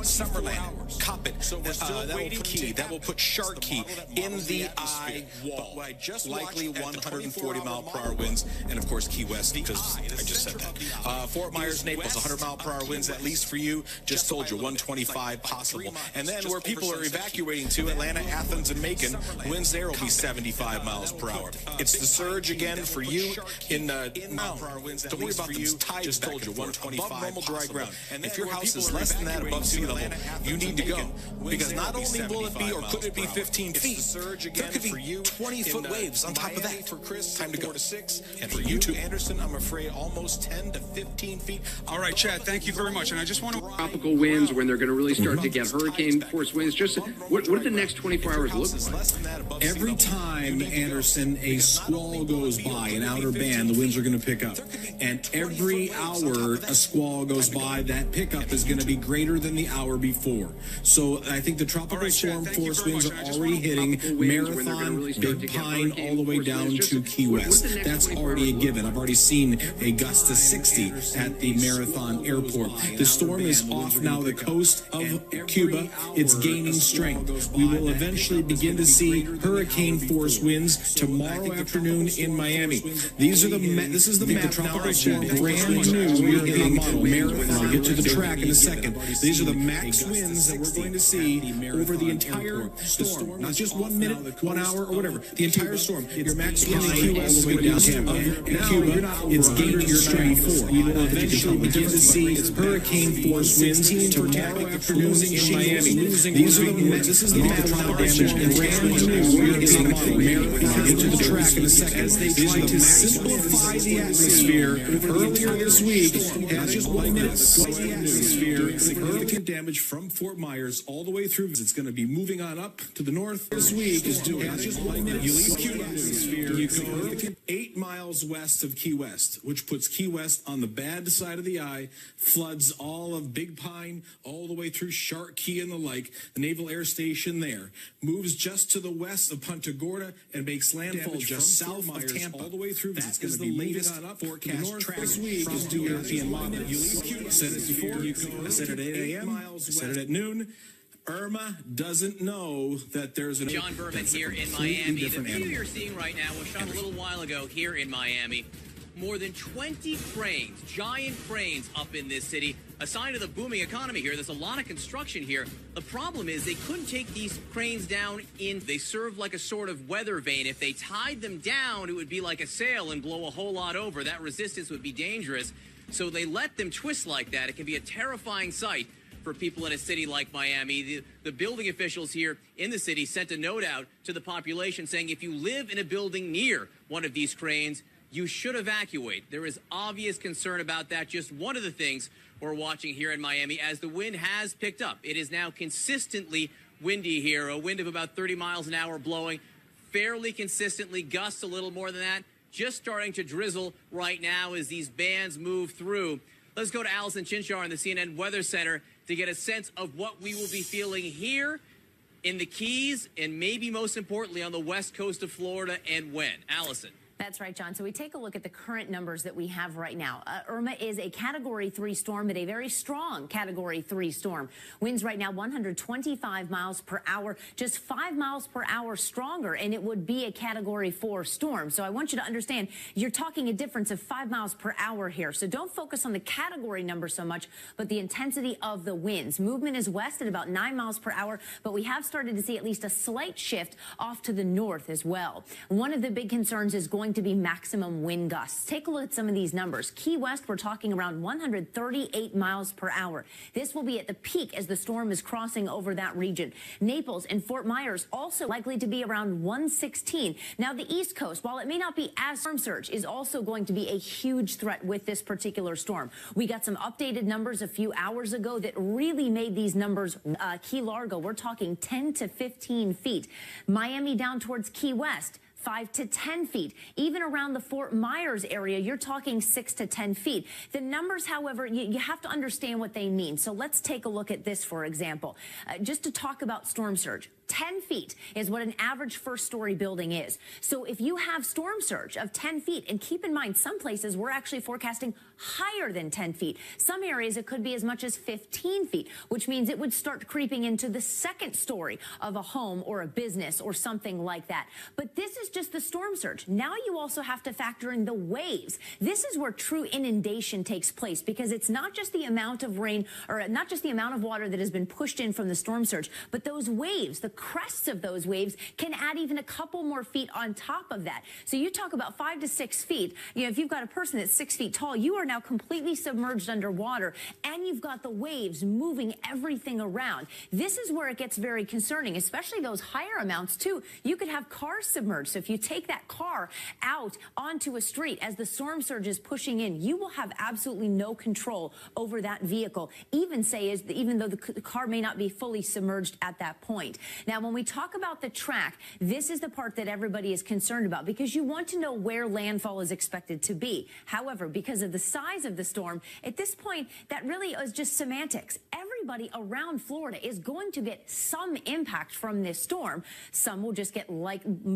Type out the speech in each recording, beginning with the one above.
Summerland, Coppet, that will put Key, that will put Shark Key in the eye wall. Likely 140-mile-per-hour winds, and of course Key West, because I just said that. Fort Myers, Naples, 100-mile-per-hour winds at least for you. Just told you, 125 possible. And then where people are evacuating to, Atlanta, Athens, and Macon, winds there will be 75 miles per hour. It's the surge again for you in mile-per-hour winds. Don't worry about the tide. Just told you, 125 normal dry ground. And if your house is less than that above sea level, you need to go, because not only will it be, or could it be 15 feet, there could be 20-foot waves on top of that. For Chris, time to go. And for you too, Anderson, I'm afraid almost 10 to 15 feet. All right, Chad, thank you very much. And I just want to... Tropical winds, when they're going to really start to get hurricane force winds. Just what do the next 24 hours look like? Every time, Anderson, a squall goes by, an outer band, the winds are going to pick up. And every hour a squall goes by, that pickup is going to be greater than the hour before. So I think the tropical storm force winds are already hitting Marathon, Big Pine, all the way down to Key West. That's already a given. I've already seen a gust to 60 at the Marathon airport. The storm is off now the coast of Cuba. It's gaining strength. We will eventually begin to see hurricane force winds tomorrow afternoon in Miami. This is the map. Tropical storm, brand new. We are hitting Marathon. I'll get to the track in a second. These are the max winds that we're going to see over the entire storm. Not just 1 minute, 1 hour, or whatever. The entire storm. Your max wind in Key West, all the way down to Cuba. It's gaining strength. We will eventually begin to see hurricane force winds tomorrow afternoon in Miami. This is the map now damage and brand new. We are hitting Marathon. I'll get to the track in a second. These are to simplify the atmosphere. Earlier this week, not just 1 minute, the atmosphere. Significant damage from Fort Myers all the way through. It's going to be moving on up to the north. This week is doing not just 1 minute. You leave Cuba, you go 8 miles west of Key West, which puts Key West on the bad side of the eye, floods all of Big Pine, all the way through Shark Key and the like, the Naval Air Station there, moves just to the west of Punta Gorda and makes landfall just south of Tampa, all the way through. That is the latest forecast track this week is due European moderate. You leave Cuba. I said it before. I said it at 8 a.m. I said it at noon. Irma doesn't know that there's an... John Berman here in Miami. The video you're seeing right now was shot a little while ago here in Miami. More than 20 cranes, giant cranes up in this city. A sign of the booming economy here. There's a lot of construction here. The problem is they couldn't take these cranes down in... They serve like a sort of weather vane. If they tied them down, it would be like a sail and blow a whole lot over. That resistance would be dangerous. So they let them twist like that. It can be a terrifying sight for people in a city like Miami. The building officials here in the city sent a note out to the population saying if you live in a building near one of these cranes, you should evacuate. There is obvious concern about that. Just one of the things we're watching here in Miami as the wind has picked up. It is now consistently windy here, a wind of about 30 miles an hour blowing fairly consistently, gusts a little more than that. Just starting to drizzle right now as these bands move through. Let's go to Allison Chinchar in the CNN Weather Center to get a sense of what we will be feeling here in the Keys and maybe most importantly on the west coast of Florida and when. Allison. That's right, John. So we take a look at the current numbers that we have right now. Irma is a Category 3 storm, but a very strong Category 3 storm. Winds right now 125 miles per hour, just 5 miles per hour stronger, and it would be a Category 4 storm. So I want you to understand, you're talking a difference of 5 miles per hour here. So don't focus on the category number so much, but the intensity of the winds. Movement is west at about 9 miles per hour, but we have started to see at least a slight shift off to the north as well. One of the big concerns is going to be maximum wind gusts. Take a look at some of these numbers. Key West, we're talking around 138 miles per hour. This will be at the peak as the storm is crossing over that region. Naples and Fort Myers also likely to be around 116. Now, the East Coast, while it may not be as storm surge, is also going to be a huge threat with this particular storm. We got some updated numbers a few hours ago that really made these numbers Key Largo. We're talking 10 to 15 feet. Miami down towards Key West, 5 to 10 feet. Even around the Fort Myers area, you're talking 6 to 10 feet. The numbers, however, you have to understand what they mean. So let's take a look at this, for example. Just to talk about storm surge. 10 feet is what an average first-story building is. So if you have storm surge of 10 feet, and keep in mind, some places we're actually forecasting higher than 10 feet. Some areas it could be as much as 15 feet, which means it would start creeping into the second story of a home or a business or something like that. But this is just the storm surge. Now you also have to factor in the waves. This is where true inundation takes place, because it's not just the amount of rain, or not just the amount of water that has been pushed in from the storm surge, but those waves, the crests of those waves can add even a couple more feet on top of that. So you talk about 5 to 6 feet. You know, if you've got a person that's 6 feet tall, you are now completely submerged underwater, and you've got the waves moving everything around. This is where it gets very concerning, especially those higher amounts too. You could have cars submerged. So if you take that car out onto a street as the storm surge is pushing in, you will have absolutely no control over that vehicle, even though the car may not be fully submerged at that point. Now, when we talk about the track, this is the part that everybody is concerned about, because you want to know where landfall is expected to be. However, because of the size of the storm, at this point, that really is just semantics. Everybody around Florida is going to get some impact from this storm. Some will just get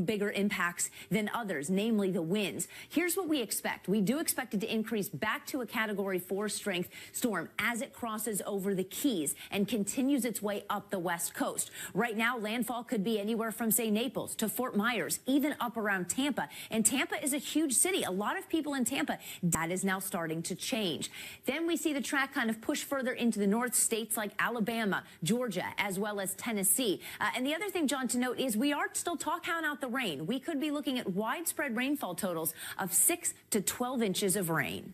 bigger impacts than others, namely the winds. Here's what we expect. We do expect it to increase back to a Category 4 strength storm as it crosses over the Keys and continues its way up the west coast. Right now, landfall could be anywhere from, say, Naples to Fort Myers, even up around Tampa. And Tampa is a huge city. A lot of people in Tampa. That is now starting to change. Then we see the track kind of push further into the north, states like Alabama, Georgia, as well as Tennessee. And the other thing, John, to note is we are still talking out the rain. We could be looking at widespread rainfall totals of 6 to 12 inches of rain.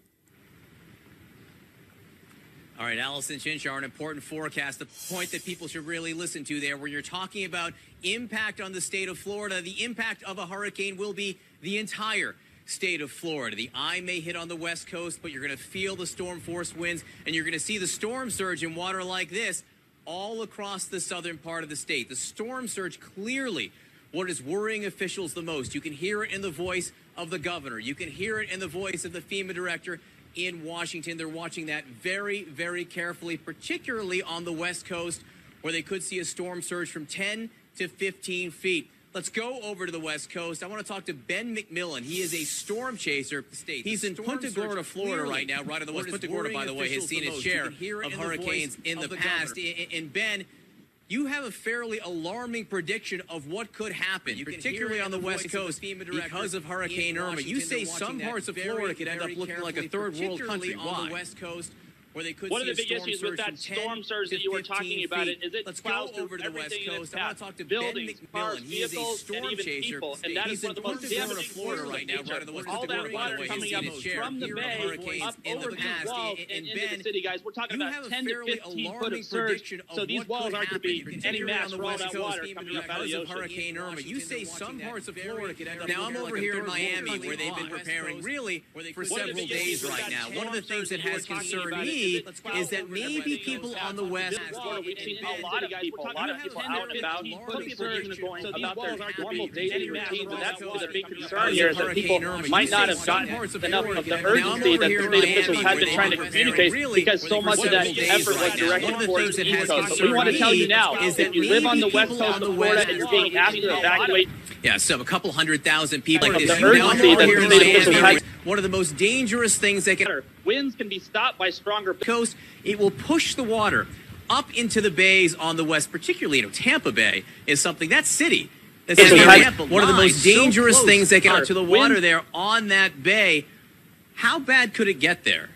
All right, Allison Chinchar, an important forecast, the point that people should really listen to there, where you're talking about impact on the state of Florida. The impact of a hurricane will be the entire state of Florida. The eye may hit on the west coast, but you're going to feel the storm force winds, and you're going to see the storm surge in water like this all across the southern part of the state. The storm surge, clearly what is worrying officials the most. You can hear it in the voice of the governor. You can hear it in the voice of the FEMA director in Washington. They're watching that very, very carefully, particularly on the west coast, where they could see a storm surge from 10 to 15 feet. Let's go over to the west coast. I want to talk to Ben McMillan. He is a storm chaser. He's in Punta Gorda, Florida right now, right on the west. Punta Gorda, by the way, has seen its share of hurricanes in the past. And Ben, you have a fairly alarming prediction of what could happen, particularly on the west coast because of Hurricane Irma. You say some parts of Florida could end up looking like a third world country on the west coast, where they could one of the big issues with that storm surge that you were talking about is it plows over to the west coast. I want to talk to buildings, cars, vehicles, and even people, and that is one of the most damaging Florida right now. Right on the west all that water coming up from the bay up over these walls and into the city, guys. We're talking about 10 to 15 foot of surge, so these walls aren't going to be any match for all that water coming up out of the ocean. Hurricane Irma. You say some parts of Florida could end up. Now I'm over here in Miami, where they've been preparing really for several days right now. One of the things that has concerned me is that maybe people on the west. We've seen a lot of people out and about putting surge going about their normal daily routines, and that's the big concern here, is that people might not have gotten enough of the urgency that the state officials have been trying to communicate, because so much of that effort was directed towards the East Coast. But we want to tell you now, is that you live on the west coast of Florida and you're being asked to evacuate. Yeah, so a couple 100,000 people. The urgency that the state officials had. One of the most dangerous things that can. Winds can be stopped by stronger coast. It will push the water up into the bays on the west, particularly, Tampa Bay is something, that city. That's an example. One of the most dangerous things that get out to the water there on that bay. How bad could it get there?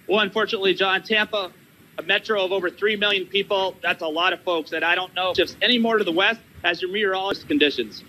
Well, unfortunately, John, Tampa, a metro of over 3 million people, that's a lot of folks that I don't know if shifts any more to the west as your meteorologist conditions.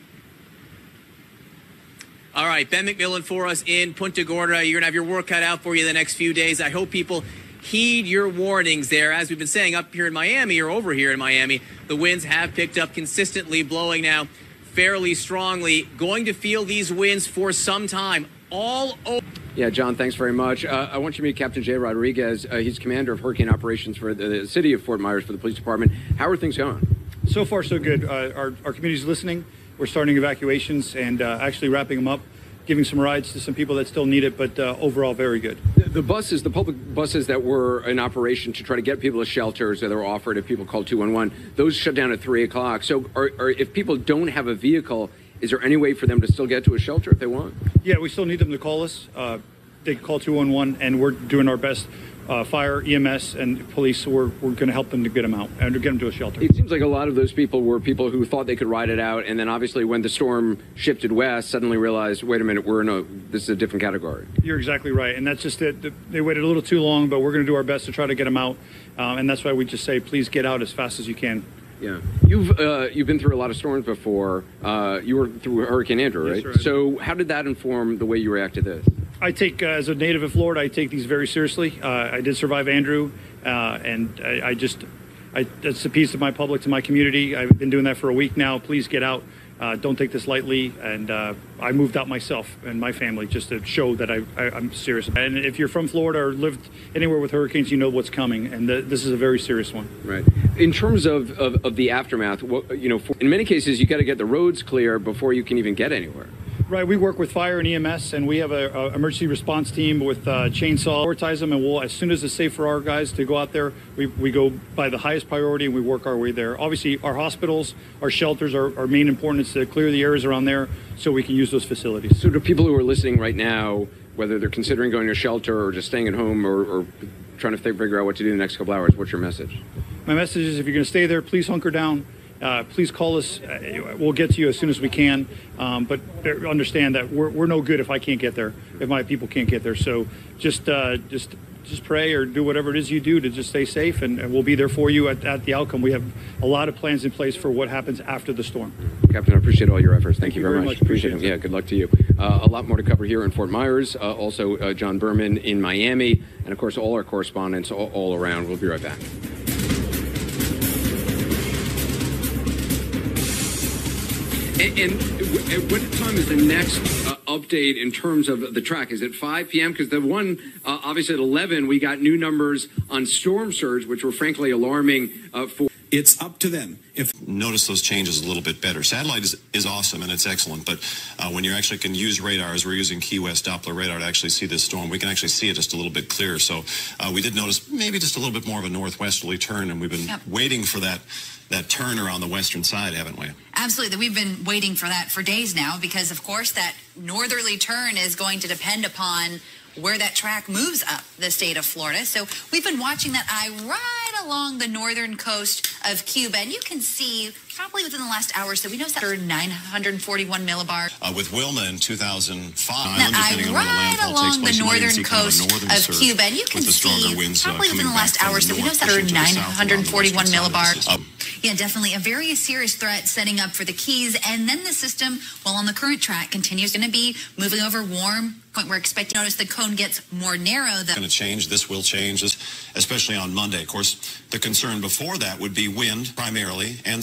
All right, Ben McMillan for us in Punta Gorda. You're going to have your work cut out for you the next few days. I hope people heed your warnings there. As we've been saying, up here in Miami, or over here in Miami, the winds have picked up consistently, blowing now fairly strongly. Going to feel these winds for some time all over. Yeah, John, thanks very much. I want you to meet Captain Jay Rodriguez. He's commander of hurricane operations for the city of Fort Myers for the police department. How are things going? So far, so good. Our community's listening. We're starting evacuations and actually wrapping them up. giving some rides to some people that still need it, but overall very good. The buses, the public buses that were in operation to try to get people to shelters that were offered if people called 211, those shut down at 3 o'clock. So if people don't have a vehicle, is there any way for them to still get to a shelter if they want? Yeah, we still need them to call us. They can call 211, and we're doing our best. Fire, EMS, and police, so we're going to help them to get them out and to get them to a shelter. It seems like a lot of those people were people who thought they could ride it out, and then obviously when the storm shifted west, suddenly realized, wait a minute, this is a different category. You're exactly right, and that's just it. They waited a little too long, but we're going to do our best to try to get them out, and that's why we just say, please get out as fast as you can. Yeah, you've been through a lot of storms before. You were through Hurricane Andrew, right? Yes, sir. So how did that inform the way you react to this? I take, as a native of Florida, I take these very seriously. I did survive Andrew, and that's a piece of my public to my community. I've been doing that for a week now. Please get out. Don't take this lightly. And I moved out myself and my family just to show that I'm serious. And if you're from Florida or lived anywhere with hurricanes, you know what's coming. And this is a very serious one. Right. In terms of the aftermath, in many cases, you got to get the roads clear before you can even get anywhere. Right, we work with fire and EMS, and we have a emergency response team with chainsaw. Prioritize them, and we'll, as soon as it's safe for our guys to go out there, we go by the highest priority and we work our way there. Obviously, our hospitals, our shelters, our main importance to clear the areas around there so we can use those facilities. So to people who are listening right now, whether they're considering going to a shelter or just staying at home or trying to figure out what to do in the next couple hours, what's your message? My message is if you're going to stay there, please hunker down. Please call us. We'll get to you as soon as we can. But understand that we're no good if I can't get there, if my people can't get there. So just pray or do whatever it is you do to just stay safe, and we'll be there for you at the outcome. We have a lot of plans in place for what happens after the storm. Captain, I appreciate all your efforts. Thank you very much. Appreciate it. Yeah, good luck to you. A lot more to cover here in Fort Myers. Also, John Berman in Miami, and of course, all our correspondents all around. We'll be right back. And what time is the next update in terms of the track? Is it 5 p.m.? Because the one, obviously at 11, we got new numbers on storm surge, which were frankly alarming for... It's up to them. If notice those changes a little bit better. Satellite is awesome and it's excellent, but when you actually can use radar, as we're using Key West Doppler radar to actually see this storm, we can actually see it just a little bit clearer. So we did notice maybe just a little bit more of a northwesterly turn, and we've been waiting for that turn around the western side, haven't we? Absolutely. We've been waiting for that for days now because, of course, that northerly turn is going to depend upon where that track moves up the state of Florida. So we've been watching that eye right along the northern coast of Cuba, and you can see probably within the last hour or so, we know that 941 millibars. With Wilma in 2005, that eye right along the northern coast of Cuba, and you can see probably within the last hour or so, we know that 941 millibars. Yeah, definitely a very serious threat setting up for the Keys, and then the system, while on the current track, continues going to be moving over warm. We're expecting to notice the cone gets more narrow. That's going to change. This will change, especially on Monday. Of course, the concern before that would be wind primarily, and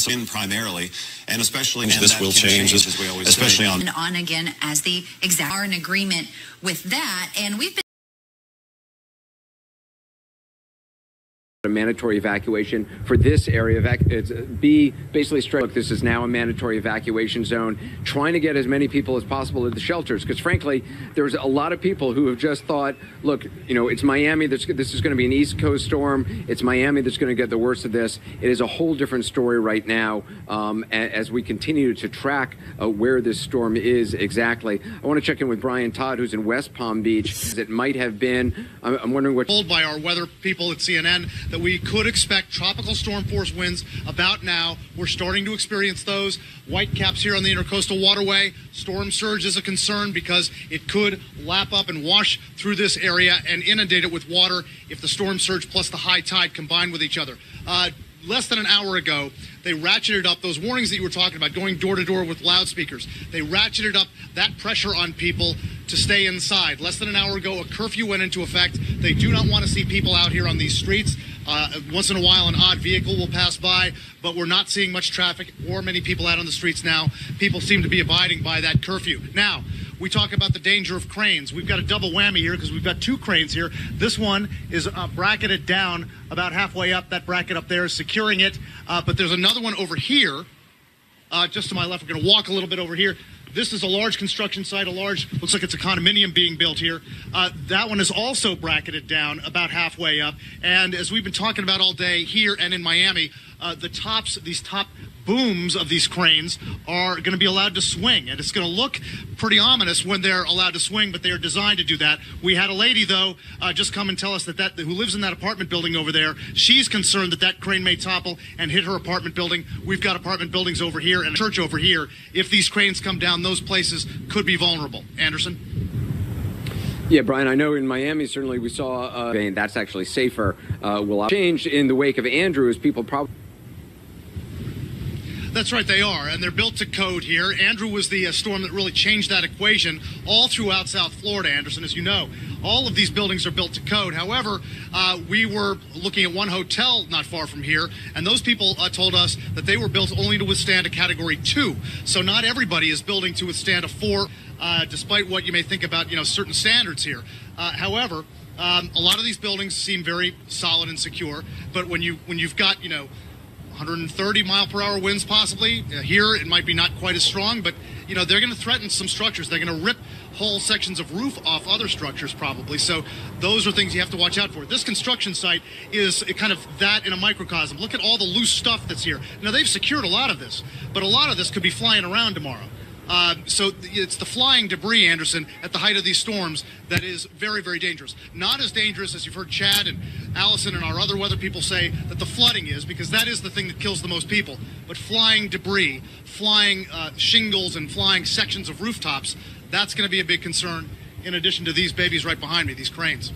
especially this will change, as we always especially say. On again as the exact are in agreement with that, and we've been a mandatory evacuation for this area. B basically straight. Look, this is now a mandatory evacuation zone, trying to get as many people as possible to the shelters, because frankly, there's a lot of people who have just thought, look, it's Miami. This is going to be an East Coast storm. It's Miami that's going to get the worst of this. It is a whole different story right now as we continue to track where this storm is exactly. I want to check in with Brian Todd, who's in West Palm Beach. It might have been. I'm wondering what. Told by our weather people at CNN that we could expect tropical storm force winds about now. We're starting to experience those. White caps here on the Intercoastal Waterway. Storm surge is a concern because it could lap up and wash through this area and inundate it with water if the storm surge plus the high tide combine with each other. Less than an hour ago, they ratcheted up those warnings that you were talking about, going door to door with loudspeakers. They ratcheted up that pressure on people to stay inside. Less than an hour ago, a curfew went into effect. They do not want to see people out here on these streets. Once in a while, an odd vehicle will pass by, but we're not seeing much traffic or many people out on the streets now. People seem to be abiding by that curfew. Now, we talk about the danger of cranes. We've got a double whammy here because we've got two cranes here. This one is bracketed down about halfway up. That bracket up there is securing it. But there's another one over here, just to my left. We're going to walk a little bit over here. This is a large construction site, looks like it's a condominium being built here. That one is also bracketed down about halfway up. And as we've been talking about all day here and in Miami, these top booms of these cranes are going to be allowed to swing, and it's going to look pretty ominous when they're allowed to swing, but they are designed to do that. We had a lady, though, just come and tell us that who lives in that apartment building over there, she's concerned that crane may topple and hit her apartment building. We've got apartment buildings over here and a church over here. If these cranes come down, those places could be vulnerable. Anderson? Yeah, Brian, I know in Miami, certainly we saw that's actually safer. Will change in the wake of Andrew as people probably... That's right, they are, and they're built to code here. Andrew was the storm that really changed that equation all throughout South Florida, Anderson, as you know. All of these buildings are built to code. However, we were looking at one hotel not far from here, and those people told us that they were built only to withstand a Category 2. So not everybody is building to withstand a 4, despite what you may think about, certain standards here. However, a lot of these buildings seem very solid and secure, but when you've got, 130-mile-per-hour winds possibly. Here it might be not quite as strong, but, they're going to threaten some structures. They're going to rip whole sections of roof off other structures probably. So those are things you have to watch out for. This construction site is kind of that in a microcosm. Look at all the loose stuff that's here. Now, they've secured a lot of this, but a lot of this could be flying around tomorrow. So it's the flying debris, Anderson, at the height of these storms that is very, very dangerous. Not as dangerous as you've heard Chad and Allison and our other weather people say that the flooding is, because that is the thing that kills the most people. But flying debris, flying shingles and flying sections of rooftops, that's going to be a big concern in addition to these babies right behind me, these cranes.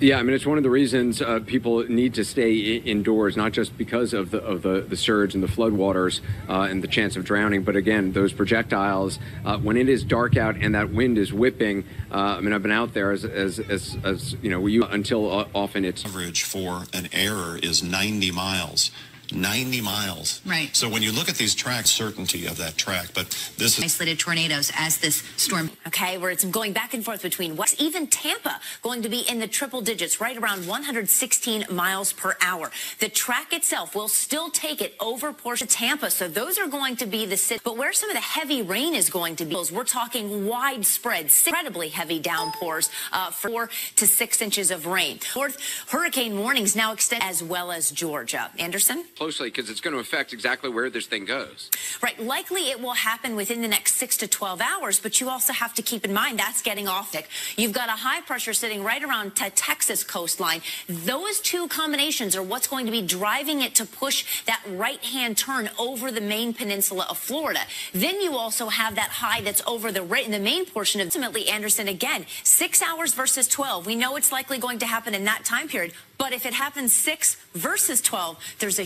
Yeah, I mean, it's one of the reasons people need to stay indoors, not just because of the surge and the floodwaters and the chance of drowning, but again, those projectiles, when it is dark out and that wind is whipping, I mean, I've been out there as until often it's... Average for an error is 90 miles. 90 miles. Right. So when you look at these tracks, certainty of that track, but this is... Isolated tornadoes as this storm... Okay, where it's going back and forth between west, even Tampa going to be in the triple digits, right around 116 miles per hour. The track itself will still take it over portion of Tampa, so those are going to be the city. But where some of the heavy rain is going to be, we're talking widespread, incredibly heavy downpours, 4 to 6 inches of rain. Fourth, hurricane warnings now extend as well as Georgia. Anderson? Closely, because it's going to affect exactly where this thing goes. Right. Likely it will happen within the next 6 to 12 hours, but you also have to keep in mind that's getting off thick. You've got a high pressure sitting right around the Texas coastline. Those two combinations are what's going to be driving it to push that right-hand turn over the main peninsula of Florida. Then you also have that high that's over the main portion of ultimately Anderson again. 6 hours versus 12. We know it's likely going to happen in that time period, but if it happens 6 versus 12, there's a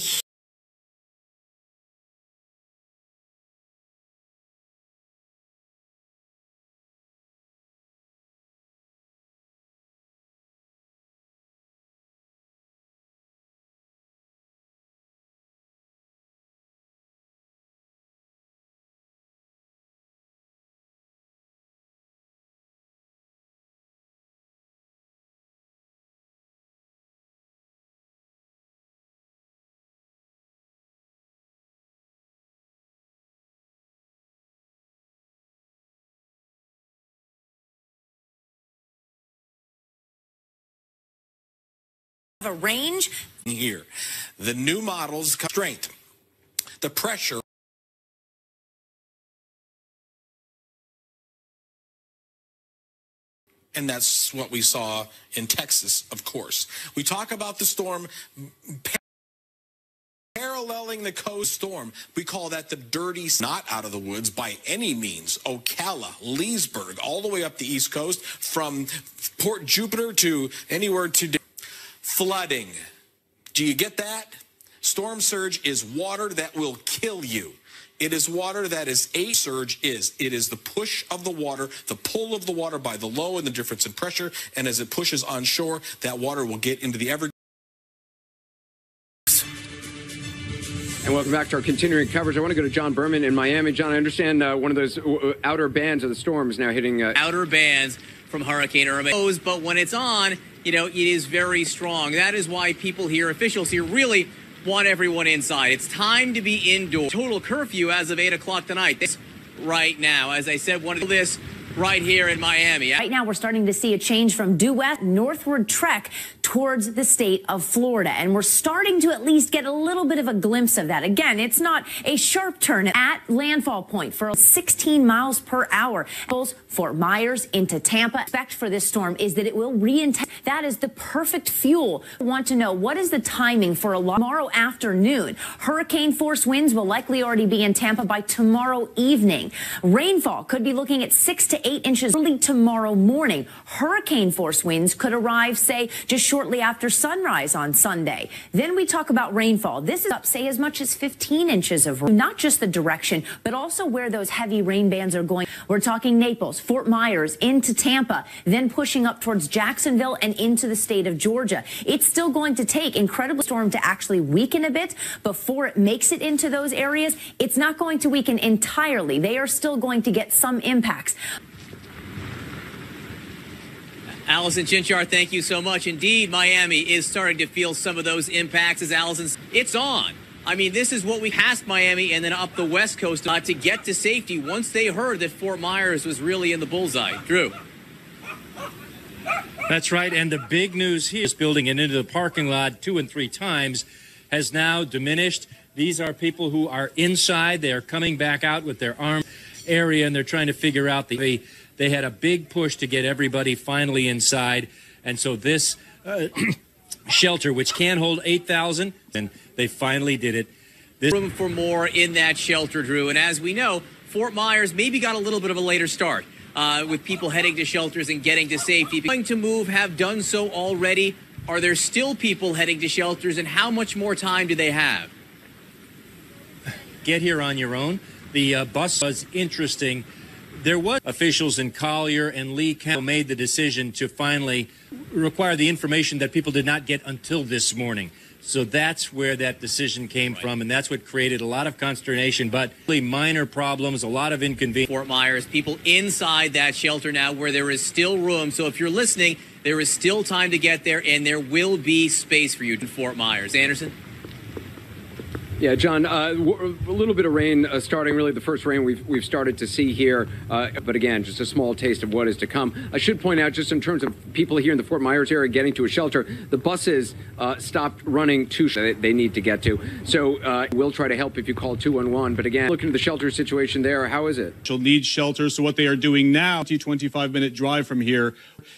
a range here. The new models strength, the pressure. And that's what we saw in Texas, of course. We talk about the storm paralleling the coast storm. We call that the dirty, not out of the woods by any means. Ocala, Leesburg, all the way up the East Coast, from Port Jupiter to anywhere to flooding. Do you get that? Storm surge is water that will kill you. It is water that is a surge is. It is the push of the water, the pull of the water by the low and the difference in pressure. And as it pushes onshore, that water will get into the Everglades. And welcome back to our continuing coverage. I want to go to John Berman in Miami. John, I understand one of those outer bands of the storm is now hitting... outer bands from Hurricane Irma. But when it's on, it is very strong. That is why people here, officials here, really want everyone inside. It's time to be indoors. Total curfew as of 8 o'clock tonight. right now. As I said, one of this right here in Miami. Right now, we're starting to see a change from due west northward trek towards the state of Florida. And we're starting to at least get a little bit of a glimpse of that. Again, it's not a sharp turn at landfall point for 16 miles per hour. Fort Myers into Tampa. Expect for this storm is that it will re-intensify. That is the perfect fuel. I want to know, what is the timing for tomorrow afternoon? Hurricane force winds will likely already be in Tampa by tomorrow evening. Rainfall could be looking at 6 to 8 inches early tomorrow morning. Hurricane force winds could arrive, say, just shortly after sunrise on Sunday. Then we talk about rainfall. This is up, say, as much as 15 inches of rain. Not just the direction, but also where those heavy rain bands are going. We're talking Naples, Fort Myers, into Tampa, then pushing up towards Jacksonville and into the state of Georgia. It's still going to take incredible storm to actually weaken a bit before it makes it into those areas. It's not going to weaken entirely. They are still going to get some impacts. Allison Chinchar, thank you so much. Indeed, Miami is starting to feel some of those impacts, as Allison's. It's on. I mean, this is what we passed Miami and then up the West Coast to get to safety once they heard that Fort Myers was really in the bullseye. Drew. That's right. And the big news here is building it into the parking lot 2 and 3 times has now diminished. These are people who are inside. They are coming back out with their arm area, and they're trying to figure out They had a big push to get everybody finally inside. And so this shelter, which can hold 8,000, and they finally did it. Room for more in that shelter, Drew. And as we know, Fort Myers maybe got a little bit of a later start with people heading to shelters and getting to safety. Going to move, have done so already. Are there still people heading to shelters, and how much more time do they have? Get here on your own. The bus was interesting. There was officials in Collier and Lee County made the decision to finally require the information that people did not get until this morning. So that's where that decision came from, and that's what created a lot of consternation, but really minor problems, a lot of inconvenience. Fort Myers, people inside that shelter now where there is still room. So if you're listening, there is still time to get there, and there will be space for you in Fort Myers. Anderson? Yeah, John, a little bit of rain starting, really the first rain we've started to see here. But again, just a small taste of what is to come. I should point out, just in terms of people here in the Fort Myers area getting to a shelter, the buses stopped running to they need to get to. So we'll try to help if you call 211. But again, looking at the shelter situation there, how is it? She'll need shelter. So what they are doing now, 25-minute drive from here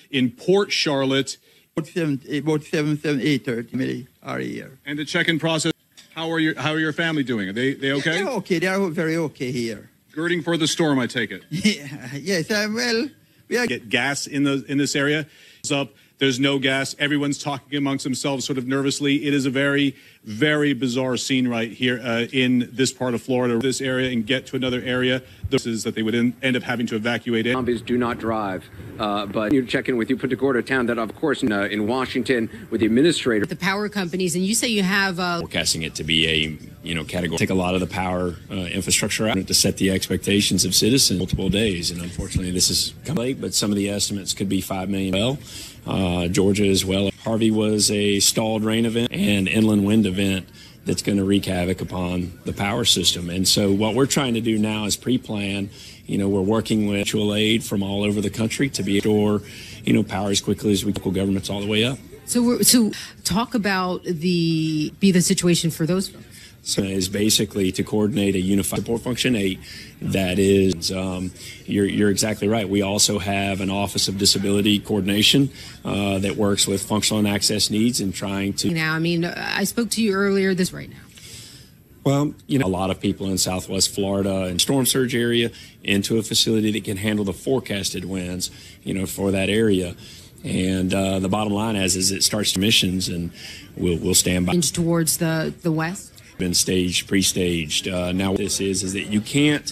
in Port Charlotte. About 8:30 are here. And the check-in process. How are your family doing? Are they okay? They're okay. They are very okay here. Girding for the storm, I take it. Yeah, yes. Well, we are get gas in this area. It's up. There's no gas. Everyone's talking amongst themselves, sort of nervously. It is a very, very bizarre scene right here in this part of Florida, this area, and get to another area. This is that they would end up having to evacuate in. Zombies do not drive, but you check in with you, Punta Gorda town, that of course in Washington with the administrator. The power companies, and you say you have forecasting it to be a category. Take a lot of the power infrastructure out to set the expectations of citizens multiple days, and unfortunately this is late, but some of the estimates could be 5 million. Well, Georgia as well. Harvey was a stalled rain event and inland wind event that's going to wreak havoc upon the power system. And so what we're trying to do now is pre-plan. We're working with mutual aid from all over the country to be able to restore, power as quickly as we can. Governments all the way up. So talk about the situation for those folks. So is basically to coordinate a unified support function 8 that is, you're exactly right. We also have an Office of Disability Coordination that works with functional and access needs and trying to. Now, I mean, I spoke to you earlier this right now. Well, a lot of people in Southwest Florida and storm surge area into a facility that can handle the forecasted winds, for that area. And the bottom line is it starts emissions, and we'll stand by. Towards the west? Been staged, pre-staged. Now what this is that you can't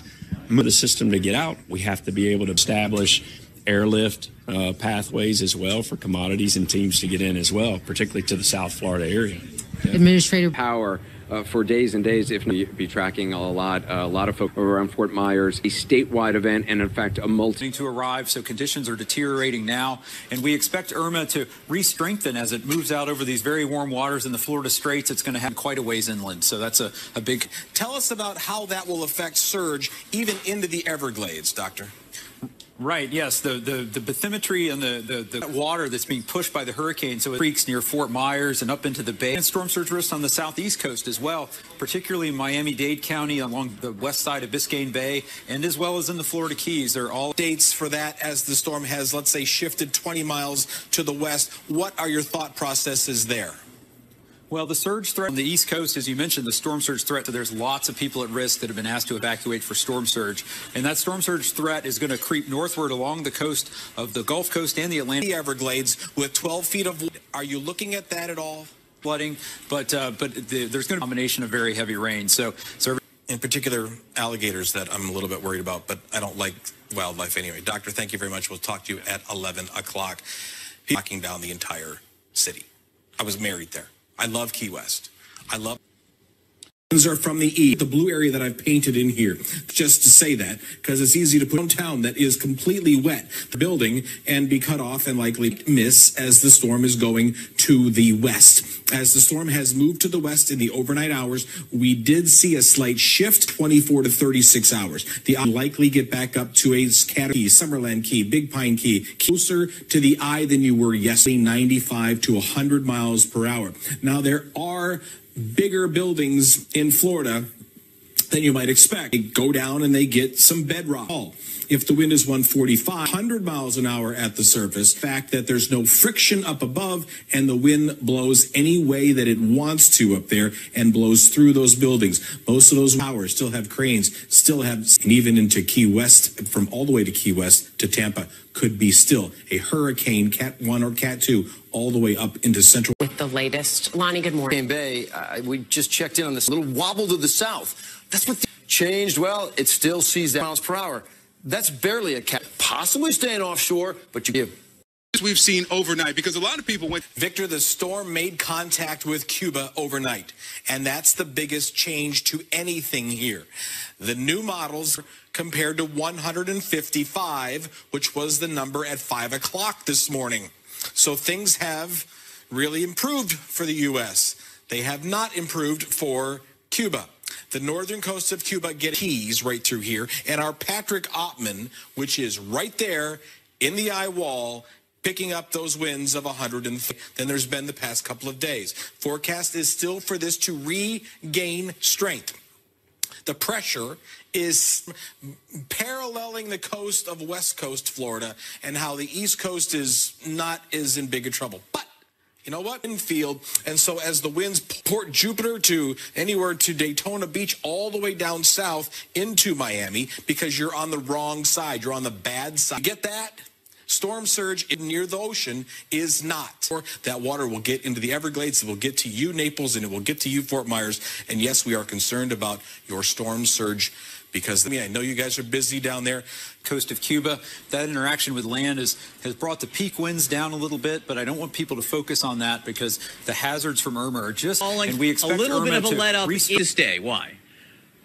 move the system to get out. We have to be able to establish airlift pathways as well for commodities and teams to get in as well, particularly to the South Florida area. Yeah. Administrative power for days and days, if not be tracking a lot of folks around Fort Myers, a statewide event, and in fact, a multi to arrive. So conditions are deteriorating now, and we expect Irma to re-strengthen as it moves out over these very warm waters in the Florida Straits. It's going to have quite a ways inland. So that's a big. Tell us about how that will affect surge even into the Everglades, Doctor. Right, yes, the bathymetry and the water that's being pushed by the hurricane, so it creeks near Fort Myers and up into the bay. And storm surge risks on the southeast coast as well, particularly in Miami-Dade County along the west side of Biscayne Bay, and as well as in the Florida Keys. They're all dates for that as the storm has, let's say, shifted 20 miles to the west. What are your thought processes there? Well, the surge threat on the East Coast, as you mentioned, the storm surge threat, so there's lots of people at risk that have been asked to evacuate for storm surge. And that storm surge threat is going to creep northward along the coast of the Gulf Coast and the Atlantic Everglades with 12 feet of water. Are you looking at that at all? Flooding, but there's going to be a combination of very heavy rain. So in particular, alligators that I'm a little bit worried about, but I don't like wildlife anyway. Doctor, thank you very much. We'll talk to you at 11 o'clock. Knocking down the entire city. I was married there. I love Key West. I love. Are from the east, the blue area that I've painted in here, just to say that, because it's easy to put downtown that is completely wet, the building, and be cut off and likely miss as the storm is going to the west. As the storm has moved to the west in the overnight hours, we did see a slight shift, 24 to 36 hours. The eye will likely get back up to a Scatter Key, Summerland Key, Big Pine Key, closer to the eye than you were yesterday, 95 to 100 miles per hour. Now, there are bigger buildings in Florida than you might expect. They go down and they get some bedrock. If the wind is 145, 100 miles an hour at the surface, the fact that there's no friction up above and the wind blows any way that it wants to up there and blows through those buildings. Most of those towers still have cranes, and even into Key West, from all the way to Key West to Tampa, could be still a hurricane, Cat 1 or Cat 2, all the way up into central. With the latest. Lonnie, good morning. Bay, we just checked in on this little wobble to the south. That's what changed. Well, it still sees that miles per hour. That's barely a cat, possibly staying offshore, but you. We've seen overnight, because a lot of people went. Victor, the storm made contact with Cuba overnight, and that's the biggest change to anything here. The new models compared to 155, which was the number at 5 o'clock this morning. So things have really improved for the U.S. They have not improved for Cuba. The northern coast of Cuba get keys right through here, and our Patrick Ottman, which is right there in the eye wall, picking up those winds of 130 than there's been the past couple of days. Forecast is still for this to regain strength. The pressure is paralleling the coast of West Coast Florida, and how the East Coast is not as in big a trouble. But you know what? Infield. And so as the winds Port Jupiter to anywhere to Daytona Beach, all the way down south into Miami, because you're on the wrong side. You're on the bad side. You get that? Storm surge near the ocean is not. That water will get into the Everglades. It will get to you, Naples, and it will get to you, Fort Myers. And yes, we are concerned about your storm surge, because I know you guys are busy down there. Coast of Cuba, that interaction with land has brought the peak winds down a little bit, but I don't want people to focus on that, because the hazards from Irma are just, and we expect a little Irma bit of a let up to stay. Why?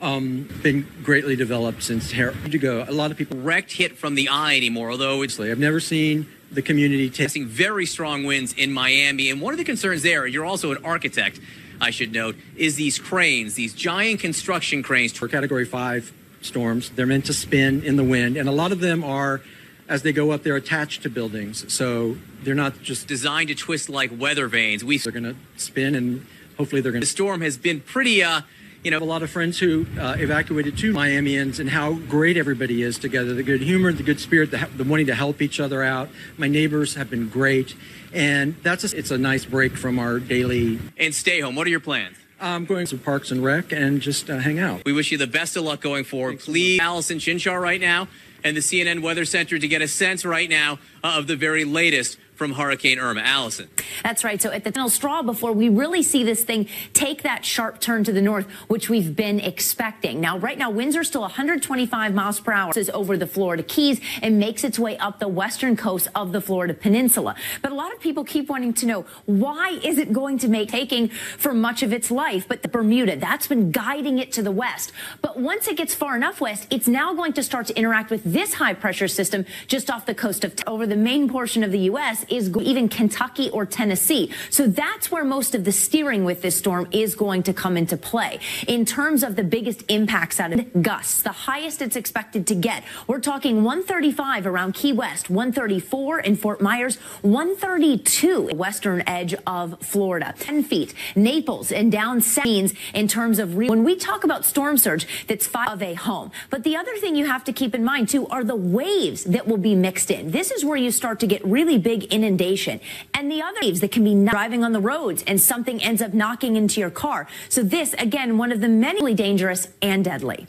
Been greatly developed since to go. A lot of people Direct hit from the eye anymore, although it's I've never seen the community testing very strong winds in Miami. And one of the concerns there, you're also an architect, I should note, is these cranes, these giant construction cranes. For Category 5 storms, they're meant to spin in the wind, and a lot of them are, as they go up, they're attached to buildings, so they're not just designed to twist like weather vanes. They're going to spin, and hopefully they're going to. The storm has been pretty, a lot of friends who evacuated to Miamians, and how great everybody is together. The good humor, the good spirit, the wanting to help each other out. My neighbors have been great, and it's a nice break from our daily. And stay home. What are your plans? I'm going to Parks and Rec and just hang out. We wish you the best of luck going forward. Please, Allison Chinchar right now and the CNN Weather Center to get a sense right now of the very latest from Hurricane Irma. Allison. That's right. So at the final straw before we really see this thing take that sharp turn to the north, which we've been expecting. Now, right now, winds are still 125 miles per hour over the Florida Keys and makes its way up the western coast of the Florida Peninsula. But a lot of people keep wanting to know, why is it going to make taking for much of its life? But the Bermuda, that's been guiding it to the west. But once it gets far enough west, it's now going to start to interact with this high pressure system just off the coast of over the main portion of the U.S. is even Kentucky or Tennessee. So that's where most of the steering with this storm is going to come into play. In terms of the biggest impacts out of it, gusts, the highest it's expected to get. We're talking 135 around Key West, 134 in Fort Myers, 132 western edge of Florida, 10 feet, Naples and down means in terms of when we talk about storm surge, that's 5 of a home. But the other thing you have to keep in mind too are the waves that will be mixed in. This is where you start to get really big inundation, and the other waves that can be driving on the roads and something ends up knocking into your car. So this, again, one of the many dangerous and deadly.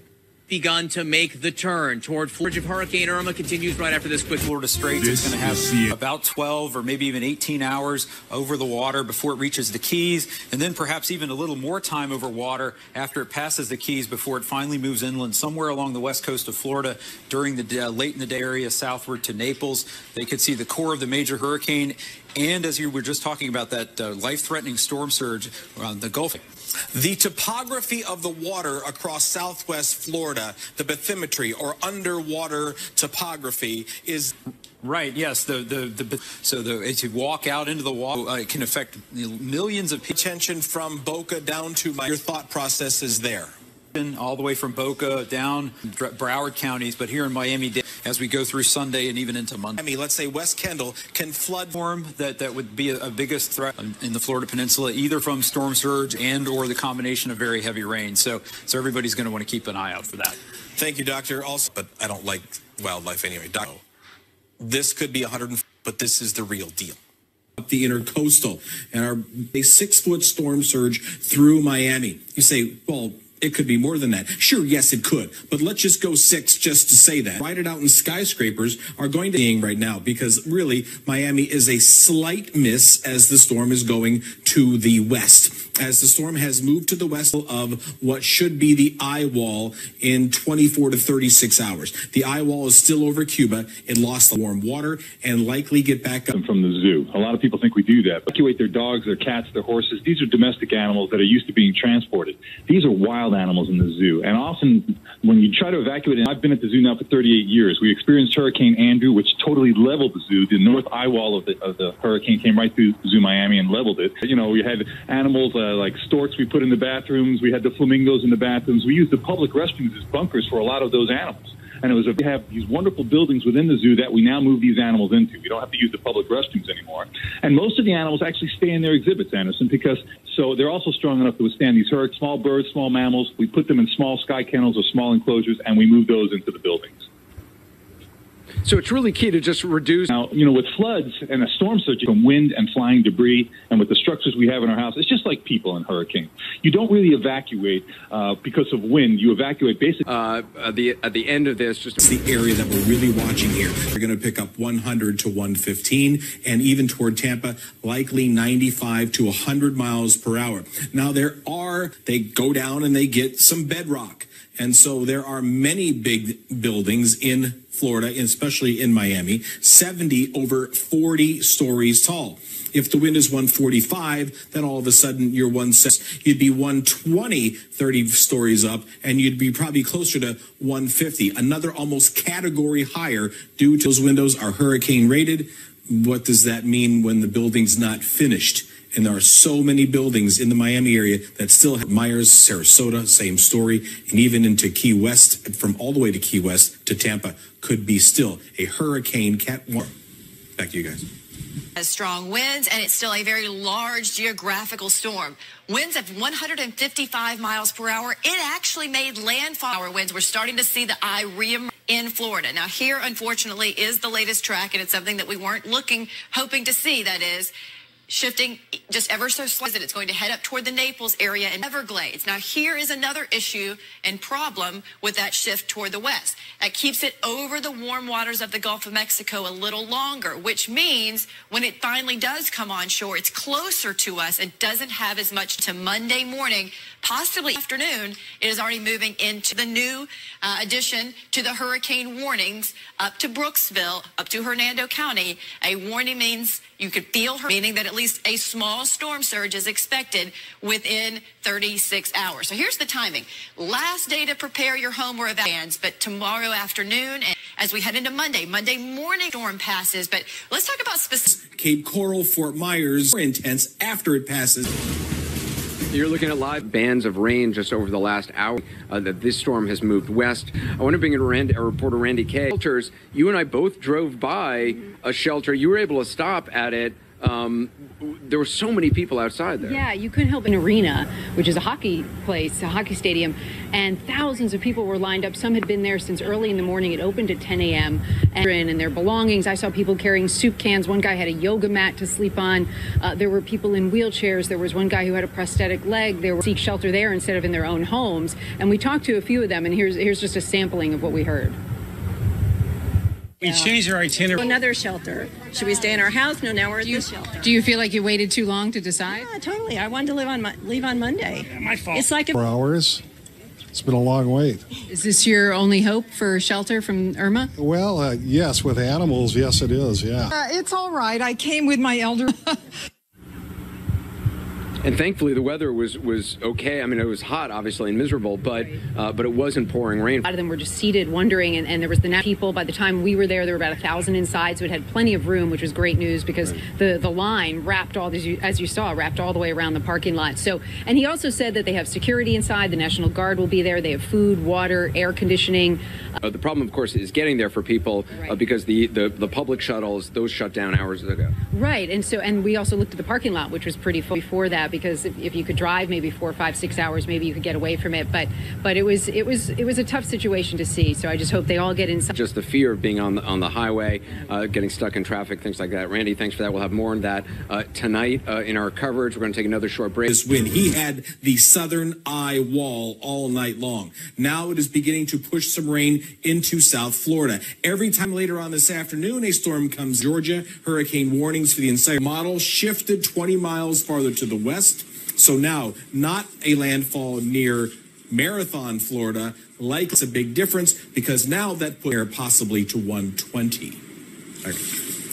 Begun to make the turn toward Florida. Hurricane Irma continues right after this quick. Florida Straits is going to have about 12 or maybe even 18 hours over the water before it reaches the Keys, and then perhaps even a little more time over water after it passes the Keys before it finally moves inland somewhere along the west coast of Florida during the late in the day area southward to Naples. They could see the core of the major hurricane, and as you were just talking about, that life-threatening storm surge around the Gulf. The topography of the water across southwest Florida, the bathymetry or underwater topography is right. Yes, as you walk out into the water, it can affect millions of people. Attention from Boca down to your thought process is there. All the way from Boca down Broward counties, but here in Miami-Dade, as we go through Sunday and even into Monday. Let's say West Kendall can flood. That would be a biggest threat in the Florida Peninsula, either from storm surge and or the combination of very heavy rain. So everybody's going to want to keep an eye out for that. Thank you, Doctor. Also, but I don't like wildlife anyway. This could be 100, but this is the real deal. The intercoastal and a 6-foot storm surge through Miami. You say, well, it could be more than that. Sure, yes, it could. But let's just go 6 just to say that. Write it out in skyscrapers are going to be right now, because really Miami is a slight miss as the storm is going to the west. As the storm has moved to the west of what should be the eye wall in 24 to 36 hours. The eye wall is still over Cuba. It lost the warm water and likely get back up. From the zoo. A lot of people think we do that. Evacuate their dogs, their cats, their horses. These are domestic animals that are used to being transported. These are wild animals in the zoo. And often when you try to evacuate, and I've been at the zoo now for 38 years, we experienced Hurricane Andrew, which totally leveled the zoo. The north eye wall of the hurricane came right through Zoo Miami and leveled it. You know, we had animals like storks we put in the bathrooms. We had the flamingos in the bathrooms. We used the public restrooms as bunkers for a lot of those animals. And we have these wonderful buildings within the zoo that we now move these animals into. We don't have to use the public restrooms anymore. And most of the animals actually stay in their exhibits, Anderson, because they're also strong enough to withstand these hurricanes. Small birds, small mammals, we put them in small sky kennels or small enclosures, and we move those into the buildings. So it's really key to just reduce. Now, you know, with floods and a storm surge from wind and flying debris, and with the structures we have in our house, it's just like people in hurricane. You don't really evacuate because of wind. You evacuate basically. At the end of this, just it's the area that we're really watching here. We're going to pick up 100 to 115, and even toward Tampa, likely 95 to 100 miles per hour. Now they go down and they get some bedrock. And so there are many big buildings in Florida, especially in Miami, 70 over 40 stories tall. If the wind is 145, then all of a sudden you're 160. You'd be 120, 30 stories up, and you'd be probably closer to 150. Another almost category higher due to those windows are hurricane rated. What does that mean when the building's not finished? And there are so many buildings in the Miami area that still have Myers, Sarasota, same story, and even into Key West, from all the way to Key West to Tampa, could be still a hurricane Cat 1. Back to you guys. Has strong winds, and it's still a very large geographical storm. Winds of 155 miles per hour. It actually made landfall. Our winds. We're starting to see the IRMA in Florida. Now, here, unfortunately, is the latest track, and it's something that we weren't hoping to see. That is, shifting just ever so slightly. It's going to head up toward the Naples area and Everglades. Now, here is another issue and problem with that shift toward the west. That keeps it over the warm waters of the Gulf of Mexico a little longer, which means when it finally does come on shore, it's closer to us and doesn't have as much to Monday morning, possibly afternoon. It is already moving into the new addition to the hurricane warnings up to Brooksville, up to Hernando County. A warning means you could feel her, meaning that at least a small storm surge is expected within 36 hours. So here's the timing. Last day to prepare your home or events, but tomorrow afternoon, and as we head into Monday morning storm passes. But let's talk about specific. Cape Coral, Fort Myers, more intense after it passes. You're looking at live bands of rain just over the last hour that this storm has moved west. I want to bring in reporter Randy Kay. Shelters, you and I both drove by a shelter. You were able to stop at it. There were so many people outside there. Yeah, you couldn't help an arena, which is a hockey place, a hockey stadium, and thousands of people were lined up. Some had been there since early in the morning. It opened at 10 a.m. And their belongings. I saw people carrying soup cans. One guy had a yoga mat to sleep on. There were people in wheelchairs. There was one guy who had a prosthetic leg. They were seek shelter there instead of in their own homes. And we talked to a few of them, and here's just a sampling of what we heard. We changed our itinerary. Another shelter. Should we stay in our house? No, now we're at this shelter. Do you feel like you waited too long to decide? Yeah, totally. I wanted to leave on Monday. Yeah, my fault. It's like 4 hours. It's been a long wait. Is this your only hope for shelter from Irma? Well, yes, with animals, yes, it is, yeah. It's all right. I came with my elder. And thankfully, the weather was okay. I mean, it was hot, obviously, and miserable, but it wasn't pouring rain. A lot of them were just seated, wondering, and there was the people. By the time we were there were about 1,000 inside, so it had plenty of room, which was great news because the line wrapped all these, as you saw, wrapped all the way around the parking lot. So, and he also said that they have security inside. The National Guard will be there. They have food, water, air conditioning. The problem, of course, is getting there for people because the public shuttles, those shut down hours ago. Right, and we also looked at the parking lot, which was pretty full before that, because if you could drive maybe 4, 5, 6 hours, maybe you could get away from it. But it was a tough situation to see. So I just hope they all get inside. Just the fear of being on the highway, getting stuck in traffic, things like that. Randy, thanks for that. We'll have more on that tonight in our coverage. We're going to take another short break. When he had the southern eye wall all night long. Now it is beginning to push some rain into South Florida. Every time later on this afternoon, a storm comes. Georgia, hurricane warnings for the entire model shifted 20 miles farther to the west. So now, not a landfall near Marathon, Florida, like it's a big difference because now that put air possibly to 120.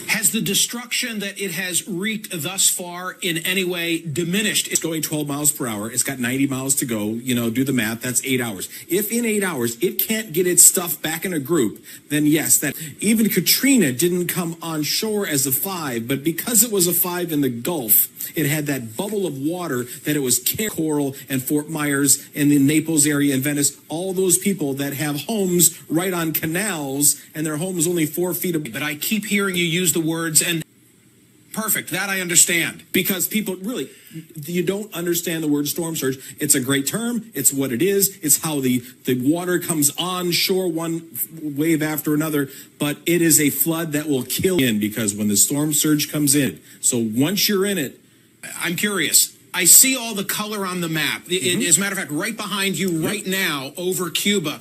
Has the destruction that it has wreaked thus far in any way diminished? It's going 12 miles per hour. It's got 90 miles to go. You know, do the math. That's 8 hours. If in 8 hours it can't get its stuff back in a group, then yes, that even Katrina didn't come on shore as a 5, but because it was a 5 in the Gulf, it had that bubble of water that it was Coral and Fort Myers and the Naples area and Venice, all those people that have homes right on canals and their homes only 4 feet away. But I keep hearing you use the words and perfect. That I understand. Because people really, you don't understand the word storm surge. It's a great term. It's what it is. It's how the water comes on shore one wave after another. But it is a flood that will kill in because when the storm surge comes in. So once you're in it, I'm curious. I see all the color on the map. As a matter of fact, right behind you right now over Cuba.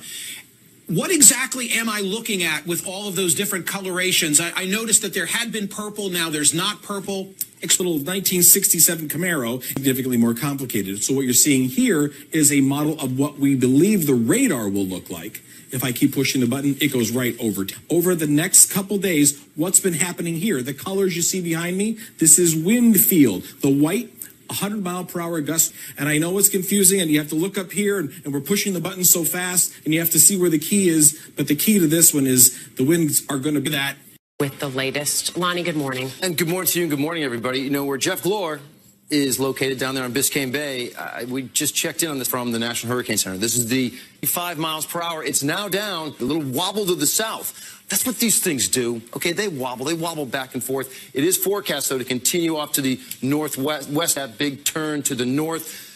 What exactly am I looking at with all of those different colorations? I noticed that there had been purple. Now there's not purple. It's a little 1967 Camaro, significantly more complicated. So what you're seeing here is a model of what we believe the radar will look like. If I keep pushing the button, it goes right over. Over the next couple days, what's been happening here? The colors you see behind me, this is wind field. The white, 100-mile-per-hour gust. And I know it's confusing, and you have to look up here, and we're pushing the button so fast, and you have to see where the key is. But the key to this one is the winds are going to be that. With the latest. Lonnie, good morning. And good morning to you, and good morning, everybody. You know, where Jeff Glor is located down there on Biscayne Bay. We just checked in on this from the National Hurricane Center. This is the 5 miles per hour. It's now down, a little wobble to the south. That's what these things do. Okay, they wobble back and forth. It is forecast, though, to continue off to the northwest, that big turn to the north.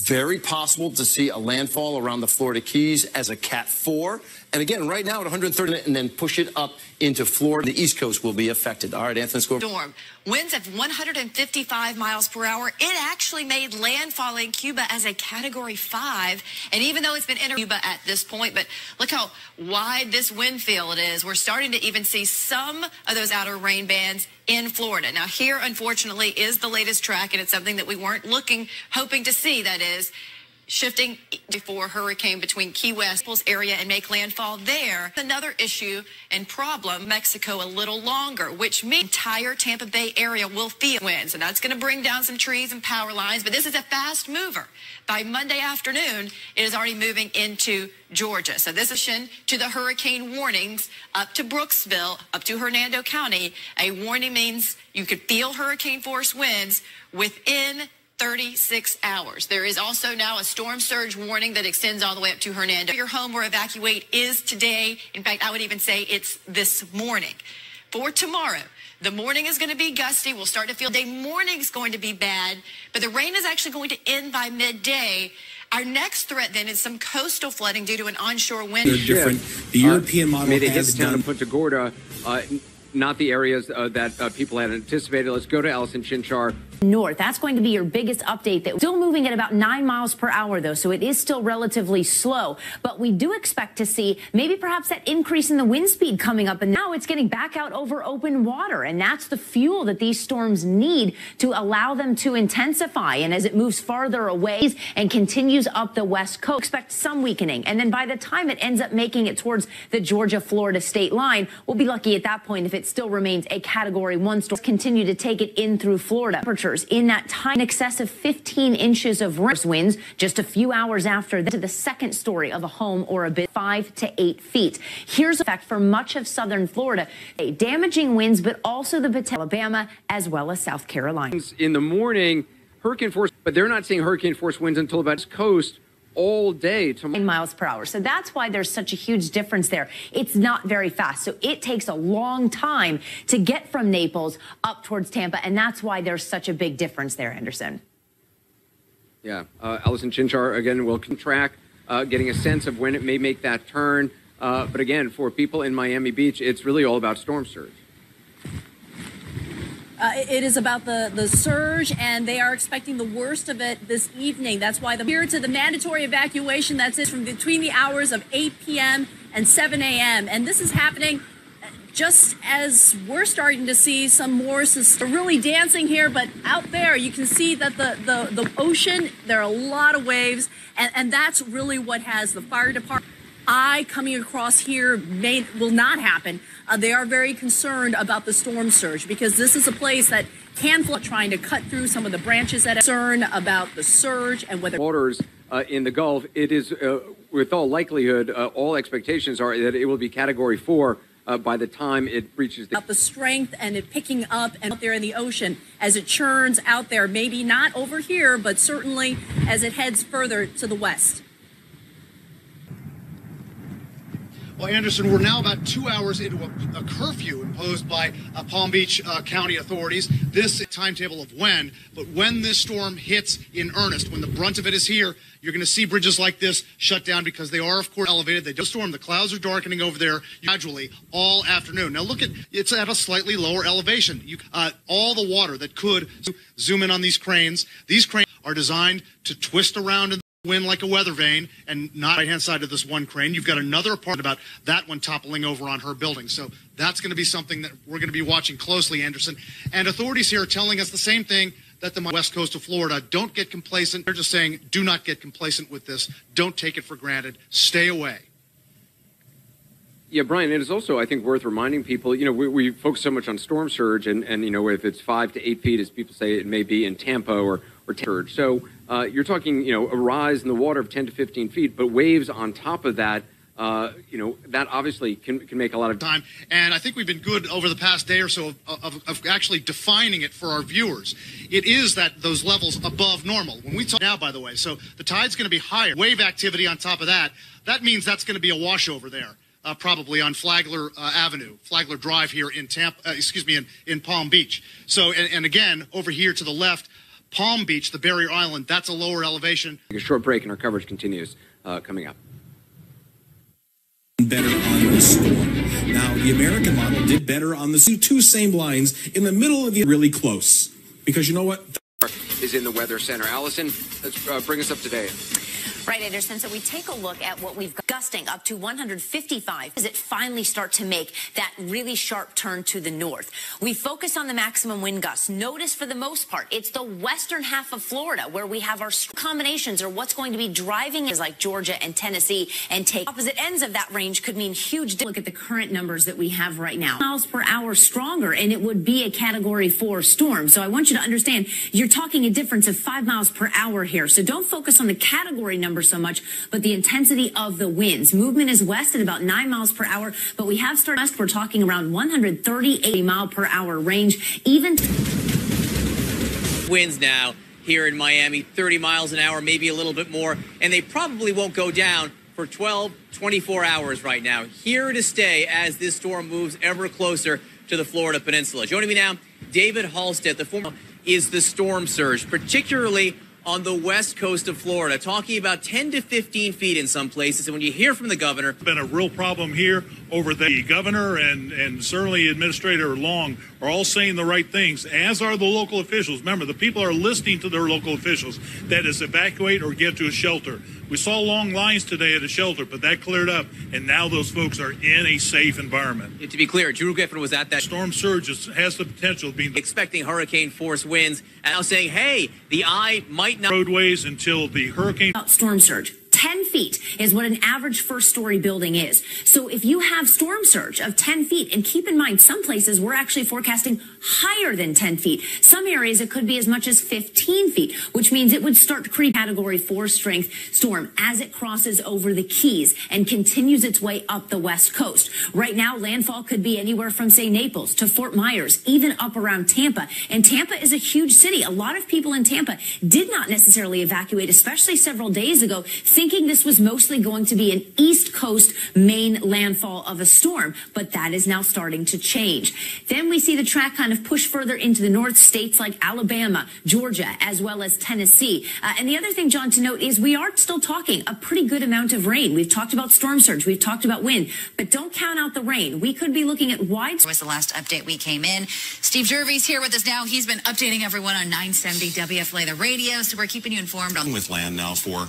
Very possible to see a landfall around the Florida Keys as a Cat 4. And again, right now at 130, and then push it up into Florida. The East Coast will be affected. All right, Anthony, score. Storm. Winds of 155 miles per hour. It actually made landfall in Cuba as a Category 5. And even though it's been in Cuba at this point, but look how wide this wind field is. We're starting to even see some of those outer rain bands in Florida. Now, here, unfortunately, is the latest track, and it's something that we weren't hoping to see, that is, shifting before hurricane between Key West area and make landfall there. Another issue and problem, Mexico a little longer, which means entire Tampa Bay area will feel winds. And that's going to bring down some trees and power lines. But this is a fast mover. By Monday afternoon, it is already moving into Georgia. So this is to the hurricane warnings up to Brooksville, up to Hernando County. A warning means you could feel hurricane force winds within 36 hours. There is also now a storm surge warning that extends all the way up to Hernando. Your home or evacuate is today. In fact, I would even say it's this morning. For tomorrow, the morning is going to be gusty. We'll start to feel day morning is going to be bad, but the rain is actually going to end by midday. Our next threat then is some coastal flooding due to an onshore wind. They're different. The European model they hit has the town done of Punta Gorda, not the areas that people had anticipated. Let's go to Allison Chinchar. North. That's going to be your biggest update. That's still moving at about 9 miles per hour, though, so it is still relatively slow. But we do expect to see maybe perhaps that increase in the wind speed coming up. And now it's getting back out over open water. And that's the fuel that these storms need to allow them to intensify. And as it moves farther away and continues up the west coast, expect some weakening. And then by the time it ends up making it towards the Georgia-Florida state line, we'll be lucky at that point if it still remains a Category 1 storm. Continue to take it in through Florida. In that time, in excess of 15 inches of winds just a few hours after to the second story of a home or a bit 5 to 8 feet. Here's the effect for much of southern Florida. Damaging winds, but also the potential Alabama as well as South Carolina. In the morning, hurricane force, but they're not seeing hurricane force winds until about the coast all day tomorrow. 9 miles per hour. So that's why there's such a huge difference there. It's not very fast. So it takes a long time to get from Naples up towards Tampa. And that's why there's such a big difference there, Anderson. Yeah. Allison Chinchar, again, will track, getting a sense of when it may make that turn. But again, for people in Miami Beach, it's really all about storm surge. It is about the surge, and they are expecting the worst of it this evening. That's why here to the mandatory evacuation. That's it from between the hours of 8 p.m. and 7 a.m. And this is happening just as we're starting to see some more really dancing here. But out there, you can see that the ocean, there are a lot of waves, and that's really what has the fire department. Coming across here will not happen. They are very concerned about the storm surge because this is a place that can flood, trying to cut through some of the branches that are concerned about the surge and whether waters in the Gulf. It is, with all likelihood, all expectations are that it will be Category 4 by the time it reaches the strength and it picking up and out there in the ocean as it churns out there. Maybe not over here, but certainly as it heads further to the west. Well, Anderson, we're now about 2 hours into a curfew imposed by Palm Beach County authorities. This timetable of when, but when this storm hits in earnest, when the brunt of it is here, you're going to see bridges like this shut down because they are, of course, elevated. They do storm. The clouds are darkening over there gradually all afternoon. Now, look it's at a slightly lower elevation. All the water that could zoom in on these cranes. These cranes are designed to twist around in wind like a weather vane, and not right hand side of this one crane. You've got another apartment about that one toppling over on her building. So that's going to be something that we're going to be watching closely, Anderson. And authorities here are telling us the same thing that the west coast of Florida. Don't get complacent. They're just saying, do not get complacent with this. Don't take it for granted. Stay away. Yeah, Brian, it is also, I think, worth reminding people, we focus so much on storm surge and if it's 5 to 8 feet, as people say it may be in Tampa or surge. So you're talking, a rise in the water of 10 to 15 feet, but waves on top of that, that obviously can make a lot of time. And I think we've been good over the past day or so of actually defining it for our viewers. It is that those levels above normal. When we talk now, by the way, so the tide's going to be higher. Wave activity on top of that, that means that's going to be a washover there. Probably on Flagler Avenue, Flagler Drive here in Tampa, in Palm Beach. So, and again, over here to the left, Palm Beach, the barrier island, that's a lower elevation. A short break and our coverage continues coming up. Better on the storm. Now, the American model did better on the two same lines in the middle of the really close. Because you know what? Is in the Weather Center. Allison, let's bring us up to date. Right, Anderson. So we take a look at what we've got gusting up to 155 as it finally start to make that really sharp turn to the north. We focus on the maximum wind gusts. Notice for the most part, it's the western half of Florida where we have our combinations or what's going to be driving is like Georgia and Tennessee and take opposite ends of that range could mean huge. Look at the current numbers that we have right now. Miles per hour stronger and it would be a category 4 storm. So I want you to understand you're talking a difference of 5 miles per hour here. So don't focus on the category number so much, but the intensity of the winds. Movement is west at about 9 miles per hour, but we have started west. We're talking around 138 mile per hour range. Even winds now here in Miami, 30 miles an hour, maybe a little bit more, and they probably won't go down for 24 hours right now. Here to stay as this storm moves ever closer to the Florida Peninsula. Joining me now, David Halstead, the former is the storm surge, particularly on the west coast of Florida, talking about 10 to 15 feet in some places. And when you hear from the governor... It's been a real problem here over the governor and certainly Administrator Long are all saying the right things, as are the local officials. Remember, the people are listening to their local officials. That is, evacuate or get to a shelter. We saw long lines today at a shelter, but that cleared up, and now those folks are in a safe environment. To be clear, Drew Griffin was at that... Storm surge has the potential of being... Expecting hurricane-force winds, and now saying, hey, the eye might not... Roadways until the hurricane... Storm surge. 10 feet is what an average first-story building is. So if you have storm surge of 10 feet, and keep in mind, some places we're actually forecasting higher than 10 feet. Some areas it could be as much as 15 feet, which means it would start to creep category 4 strength storm as it crosses over the Keys and continues its way up the west coast. Right now, landfall could be anywhere from, say, Naples to Fort Myers, even up around Tampa. And Tampa is a huge city. A lot of people in Tampa did not necessarily evacuate, especially several days ago, thinking this was mostly going to be an East Coast main landfall of a storm, but that is now starting to change. Then we see the track kind of push further into the north, states like Alabama, Georgia, as well as Tennessee. And the other thing, John, to note is we are still talking a pretty good amount of rain. We've talked about storm surge, we've talked about wind, but don't count out the rain. We could be looking at wide... Was the last update we came in. Steve Jervey's here with us now. He's been updating everyone on 970 WFLA, the radio, so we're keeping you informed on... With land now for...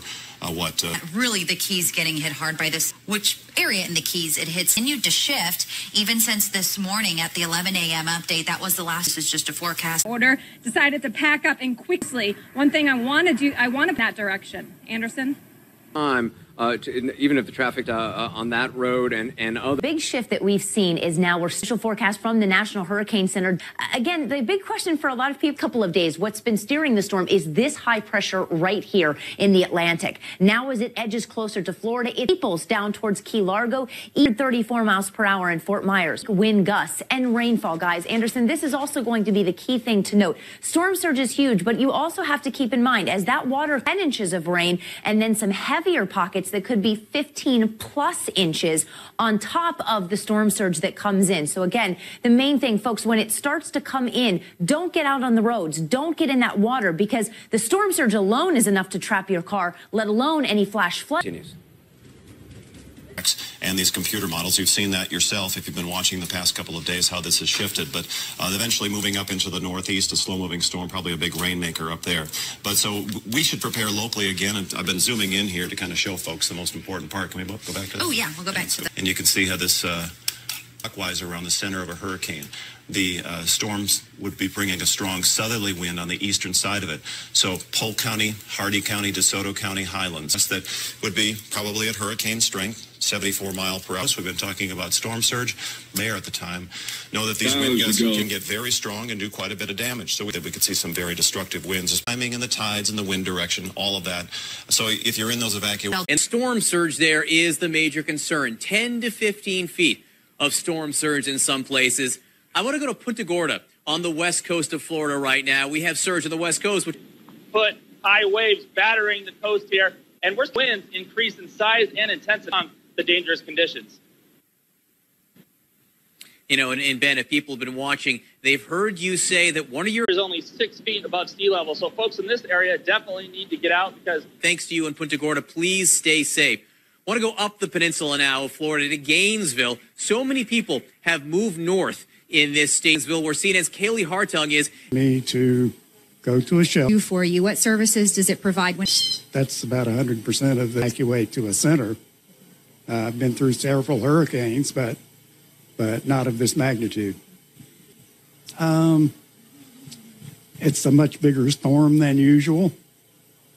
Really, the Keys getting hit hard by this. Which area in the Keys it hits continued to shift even since this morning at the 11 a.m. update. That was the last. This is just a forecast. Order decided to pack up and quickly. One thing I want to do, I want to that direction. Anderson? Even if the traffic on that road and other... Big shift that we've seen is now we're special forecast from the National Hurricane Center. Again, the big question for a lot of people, couple of days, what's been steering the storm is this high pressure right here in the Atlantic. Now as it edges closer to Florida, it ripples down towards Key Largo, even 34 miles per hour in Fort Myers. Wind gusts and rainfall, guys. Anderson, this is also going to be the key thing to note. Storm surge is huge, but you also have to keep in mind as that water, 10 inches of rain and then some heavier pockets that could be 15 plus inches on top of the storm surge that comes in. So again, the main thing, folks, when it starts to come in, don't get out on the roads. Don't get in that water because the storm surge alone is enough to trap your car, let alone any flash flood. And these computer models, you've seen that yourself if you've been watching the past couple of days how this has shifted, but eventually moving up into the northeast, a slow-moving storm, probably a big rainmaker up there. But so we should prepare locally again, and I've been zooming in here to kind of show folks the most important part. Can we go back to that? Oh, yeah, we'll go back to that. And you can see how this clockwise around the center of a hurricane. The storms would be bringing a strong southerly wind on the eastern side of it. So Polk County, Hardee County, DeSoto County, Highlands, that would be probably at hurricane strength, 74 mile per hour. We've been talking about storm surge. Mayor at the time know that these wind gusts can get very strong and do quite a bit of damage. So we could see some very destructive winds, timing and the tides and the wind direction, all of that. So if you're in those evacuations. And storm surge there is the major concern. 10 to 15 feet of storm surge in some places. I want to go to Punta Gorda on the west coast of Florida right now. We have surge on the west coast. Put high waves battering the coast here, and we're seeing winds increase in size and intensity on the dangerous conditions. You know, and Ben, if people have been watching, they've heard you say that one of your is only 6 feet above sea level. So folks in this area definitely need to get out because thanks to you in Punta Gorda, please stay safe. I want to go up the peninsula now of Florida to Gainesville. So many people have moved north in this state. Gainesville, we're seeing as Kaylee Hartung is. Me to go to a shelter. For you, what services does it provide? That's about 100% of the evacuate to a center. I've been through several hurricanes, but not of this magnitude. It's a much bigger storm than usual.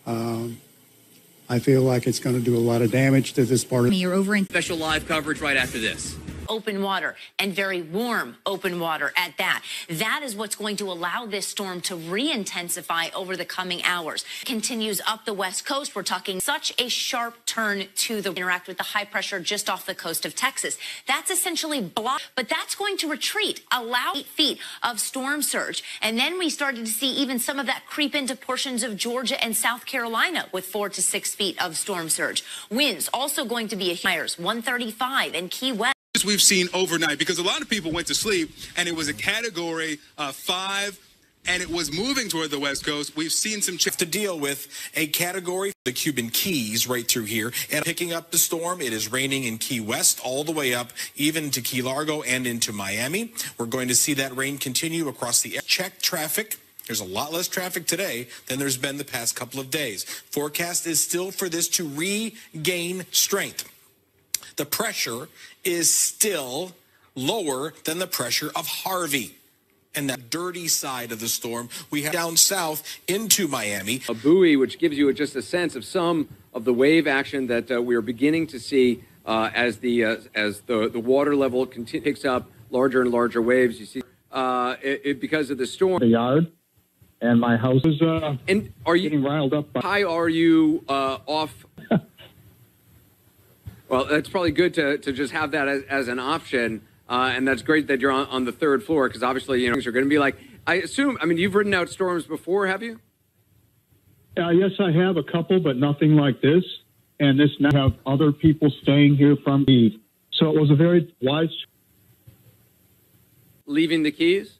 I feel like it's going to do a lot of damage to this part of. You're over in Special live coverage right after this. Open water and very warm open water at that. That is what's going to allow this storm to re-intensify over the coming hours. Continues up the west coast. We're talking such a sharp turn to the interact with the high pressure just off the coast of Texas. That's essentially blocked, but that's going to retreat, allow 8 feet of storm surge. And then we started to see even some of that creep into portions of Georgia and South Carolina with 4 to 6 feet of storm surge. Winds also going to be a 135 in Key West. We've seen overnight, because a lot of people went to sleep and it was a category 5 and it was moving toward the west coast. We've seen some to deal with a category, the Cuban Keys right through here, and picking up the storm. It is raining in Key West all the way up even to Key Largo and into Miami. We're going to see that rain continue across the check traffic. There's a lot less traffic today than there's been the past couple of days. Forecast is still for this to regain strength. The pressure is still lower than the pressure of Harvey. And that dirty side of the storm we have down south into Miami. A buoy, which gives you just a sense of some of the wave action that we are beginning to see as the water level picks up larger and larger waves. You see, because of the storm. The yard, and my house is and are you getting riled up. How are you off? Well, that's probably good to just have that as an option, and that's great that you're on the third floor, because obviously, you know, things are going to be like, I assume, I mean, you've ridden out storms before, have you? Yes, I have a couple, but nothing like this. And this now have other people staying here from the, so it was a very wise. Leaving the Keys?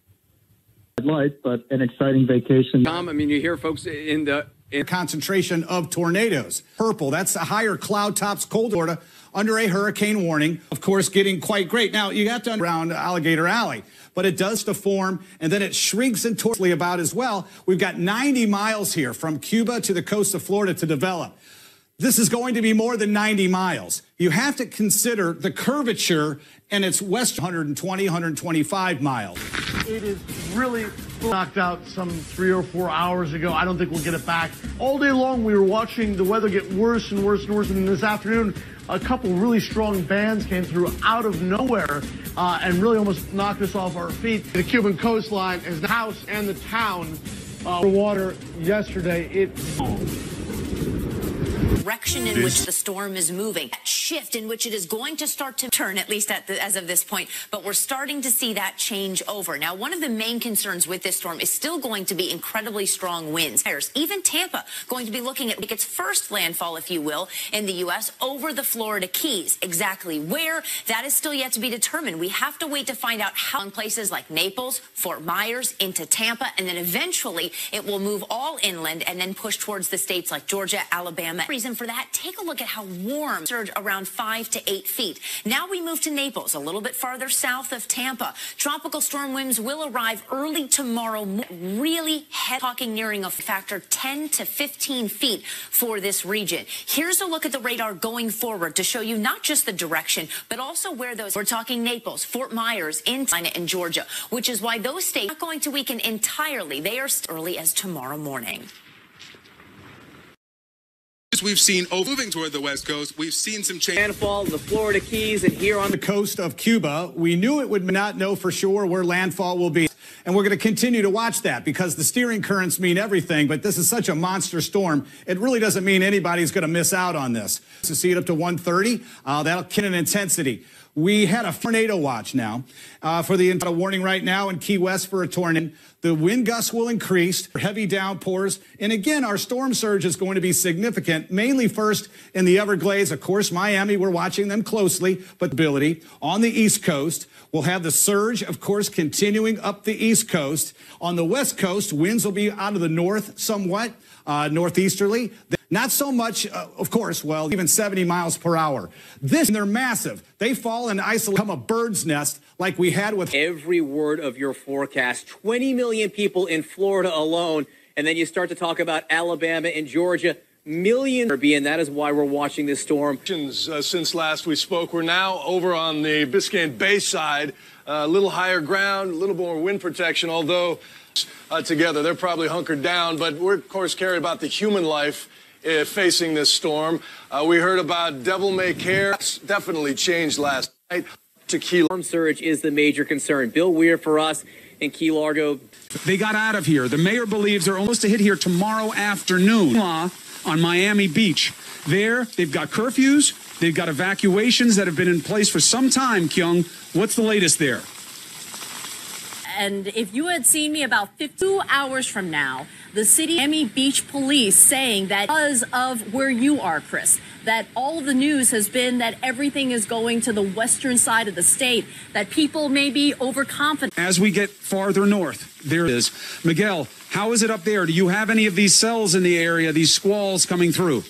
Light, but an exciting vacation. Tom, I mean, you hear folks in the concentration of tornadoes. Purple, that's the higher cloud tops, cold Florida, under a hurricane warning, of course, getting quite great. Now, you have to around Alligator Alley, but it does to form, and then it shrinks and tortly about as well. We've got 90 miles here from Cuba to the coast of Florida to develop. This is going to be more than 90 miles. You have to consider the curvature, and it's west 120, 125 miles. It is really knocked out some 3 or 4 hours ago. I don't think we'll get it back. All day long, we were watching the weather get worse and worse and worse. And this afternoon, a couple really strong bands came through out of nowhere and really almost knocked us off our feet. The Cuban coastline is the house and the town water yesterday. Direction in which the storm is moving, that shift in which it is going to start to turn, at least as of this point, but we're starting to see that change over. Now, one of the main concerns with this storm is still going to be incredibly strong winds. Even Tampa going to be looking at its first landfall, if you will, in the U.S. over the Florida Keys. Exactly where, that is still yet to be determined. We have to wait to find out how in places like Naples, Fort Myers, into Tampa, and then eventually it will move all inland and then push towards the states like Georgia, Alabama. Reason for that, take a look at how warm surge around 5 to 8 feet. Now we move to Naples, a little bit farther south of Tampa. Tropical storm winds will arrive early tomorrow, really talking nearing a factor 10 to 15 feet for this region. Here's a look at the radar going forward to show you not just the direction, but also where those, we're talking Naples, Fort Myers, in China and Georgia, which is why those states are not going to weaken entirely. They are as early as tomorrow morning. We've seen moving toward the west coast. We've seen some change. Landfall in the Florida Keys and here on the coast of Cuba. We knew it would not know for sure where landfall will be. And we're going to continue to watch that because the steering currents mean everything. But this is such a monster storm. It really doesn't mean anybody's going to miss out on this. To see it up to 130, that'll kill in intensity. We had a tornado watch now for the warning right now in Key West for a tornado. The wind gusts will increase, heavy downpours. And again, our storm surge is going to be significant, mainly first in the Everglades. Of course, Miami, we're watching them closely, but ability on the East Coast. We'll have the surge, of course, continuing up the East Coast. On the West Coast, winds will be out of the north somewhat, northeasterly. Not so much, of course, well, even 70 miles per hour. They're massive. They fall and isolate, become a bird's nest like we had with every word of your forecast. 20 million people in Florida alone. And then you start to talk about Alabama and Georgia. Millions are being. That is why we're watching this storm. Since last we spoke, we're now over on the Biscayne Bay side. A little higher ground, a little more wind protection, although together they're probably hunkered down. But we're, of course, carried about the human life facing this storm. We heard about Devil May Care. It's definitely changed last night. To Key Storm surge is the major concern. Bill Weir for us in Key Largo. They got out of here. The mayor believes they're almost to hit here tomorrow afternoon on Miami Beach. There, they've got curfews. They've got evacuations that have been in place for some time, Kyung. What's the latest there? And if you had seen me about 52 hours from now, the city Miami Beach police saying that because of where you are, Chris, that all of the news has been that everything is going to the western side of the state, that people may be overconfident. As we get farther north, there it is. Miguel, how is it up there? Do you have any of these cells in the area, these squalls coming through?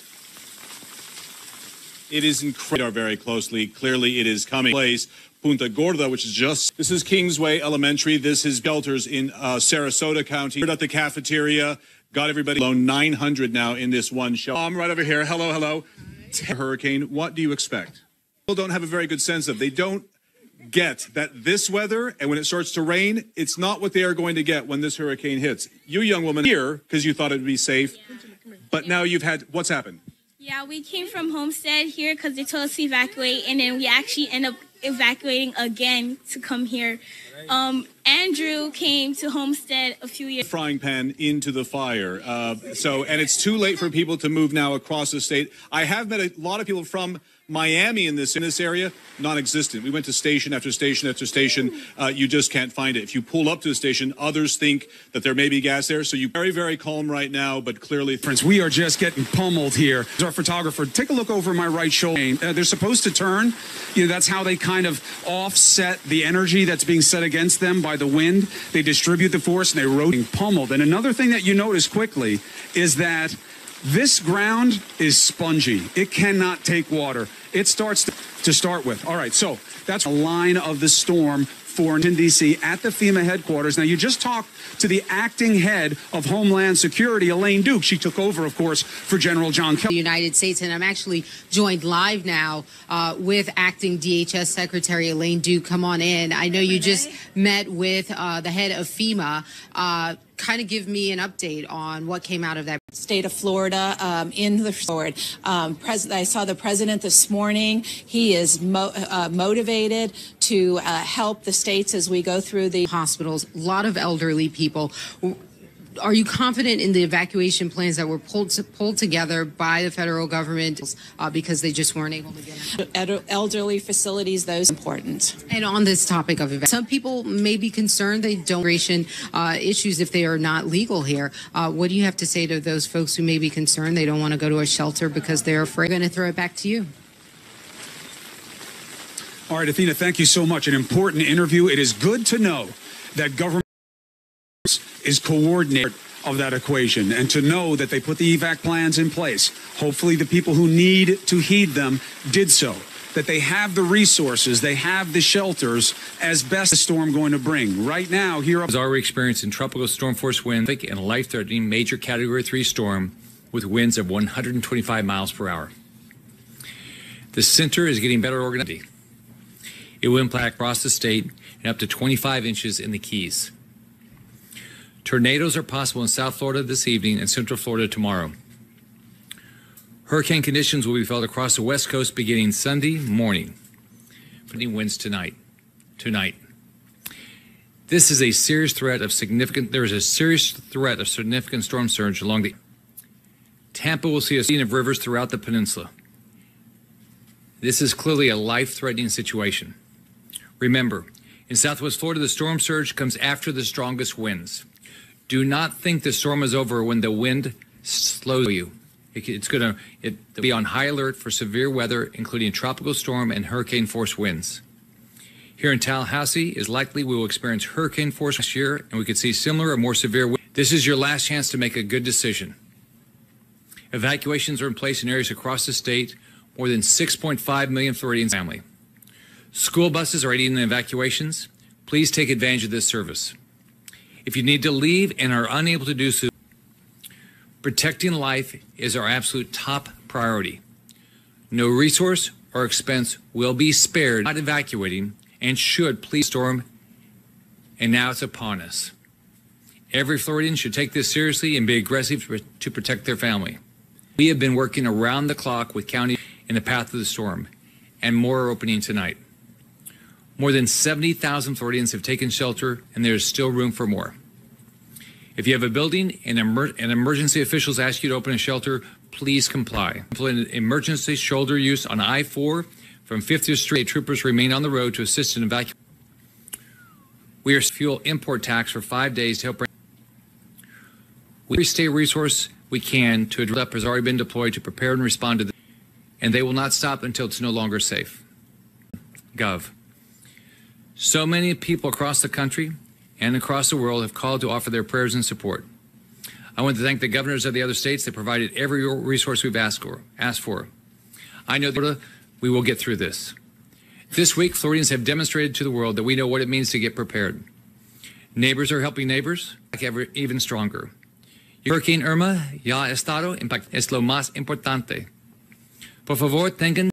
It is incredible very closely. Clearly, it is coming place. Punta Gorda, which is this is Kingsway Elementary. This is shelters in Sarasota County. We're at the cafeteria. Got everybody alone. 900 now in this one shelter. I'm right over here. Hello, hello. Hurricane. What do you expect? People don't have a very good sense of. They don't get that this weather and when it starts to rain, it's not what they are going to get when this hurricane hits. You young woman here because you thought it would be safe, but now you've had what's happened? Yeah, we came from Homestead here because they told us to evacuate, and then we actually end up evacuating again to come here. Andrew came to Homestead a few years. Frying pan into the fire. And it's too late for people to move now across the state. I have met a lot of people from Miami in this area, non-existent. We went to station after station after station. You just can't find it. If you pull up to the station, others think that there may be gas there. So you're very, very calm right now, but clearly. Friends, we are just getting pummeled here. Our photographer, take a look over my right shoulder. They're supposed to turn. You know, that's how they kind of offset the energy that's being set against them by the wind. They distribute the force and they rotate pummeled. And another thing that you notice quickly is that this ground is spongy. It cannot take water. It starts to start with. All right, so that's a line of the storm for Washington, D.C. at the FEMA headquarters. Now, you just talked to the acting head of Homeland Security, Elaine Duke. She took over, of course, for General John Kelly. The United States, and I'm actually joined live now with acting DHS Secretary Elaine Duke. Come on in. I know you just met with the head of FEMA. Kind of give me an update on what came out of that. State of Florida in the forward. I saw the president this morning. He is motivated to help the states as we go through the hospitals. A lot of elderly people. Are you confident in the evacuation plans that were pulled together by the federal government because they just weren't able to get elderly facilities? Those important. And on this topic of evacuation, some people may be concerned they don't issues if they are not legal here. What do you have to say to those folks who may be concerned they don't want to go to a shelter because they're afraid? I'm going to throw it back to you. All right, Athena, thank you so much. An important interview. It is good to know that government is coordinator of that equation, and to know that they put the evac plans in place. Hopefully the people who need to heed them did so, that they have the resources, they have the shelters as best the storm going to bring. Right now, here is already experiencing tropical storm force winds and a life-threatening major Category 3 storm with winds of 125 miles per hour. The center is getting better organized. It will impact across the state and up to 25 inches in the Keys. Tornadoes are possible in South Florida this evening and Central Florida tomorrow. Hurricane conditions will be felt across the West Coast beginning Sunday morning. Putting winds tonight. This is a serious threat of significant. There is a serious threat of significant storm surge along the. Tampa will see a scene of rivers throughout the peninsula. This is clearly a life-threatening situation. Remember, in Southwest Florida, the storm surge comes after the strongest winds. Do not think the storm is over when the wind slows you. It's going to be on high alert for severe weather, including tropical storm and hurricane force winds. Here in Tallahassee, it's likely we will experience hurricane force this year, and we could see similar or more severe winds. This is your last chance to make a good decision. Evacuations are in place in areas across the state. More than 6.5 million Floridians family. School buses are aiding in evacuations. Please take advantage of this service. If you need to leave and are unable to do so, protecting life is our absolute top priority. No resource or expense will be spared not evacuating and should please storm, and now it's upon us. Every Floridian should take this seriously and be aggressive to protect their family. We have been working around the clock with counties in the path of the storm, and more are opening tonight. More than 70,000 Floridians have taken shelter, and there is still room for more. If you have a building and emergency officials ask you to open a shelter, please comply. Emergency shoulder use on I-4 from 50th Street. Troopers remain on the road to assist in evacuation. We are fuel import tax for 5 days to help bring. Every state resource we can to address has already been deployed to prepare and respond to this, and they will not stop until it's no longer safe. Gov. So many people across the country and across the world have called to offer their prayers and support. I want to thank the governors of the other states that provided every resource we've asked for. I know that we will get through this. This week, Floridians have demonstrated to the world that we know what it means to get prepared. Neighbors are helping neighbors, even stronger. Hurricane IRMA ya ha estado, es lo más importante. Por favor, tengan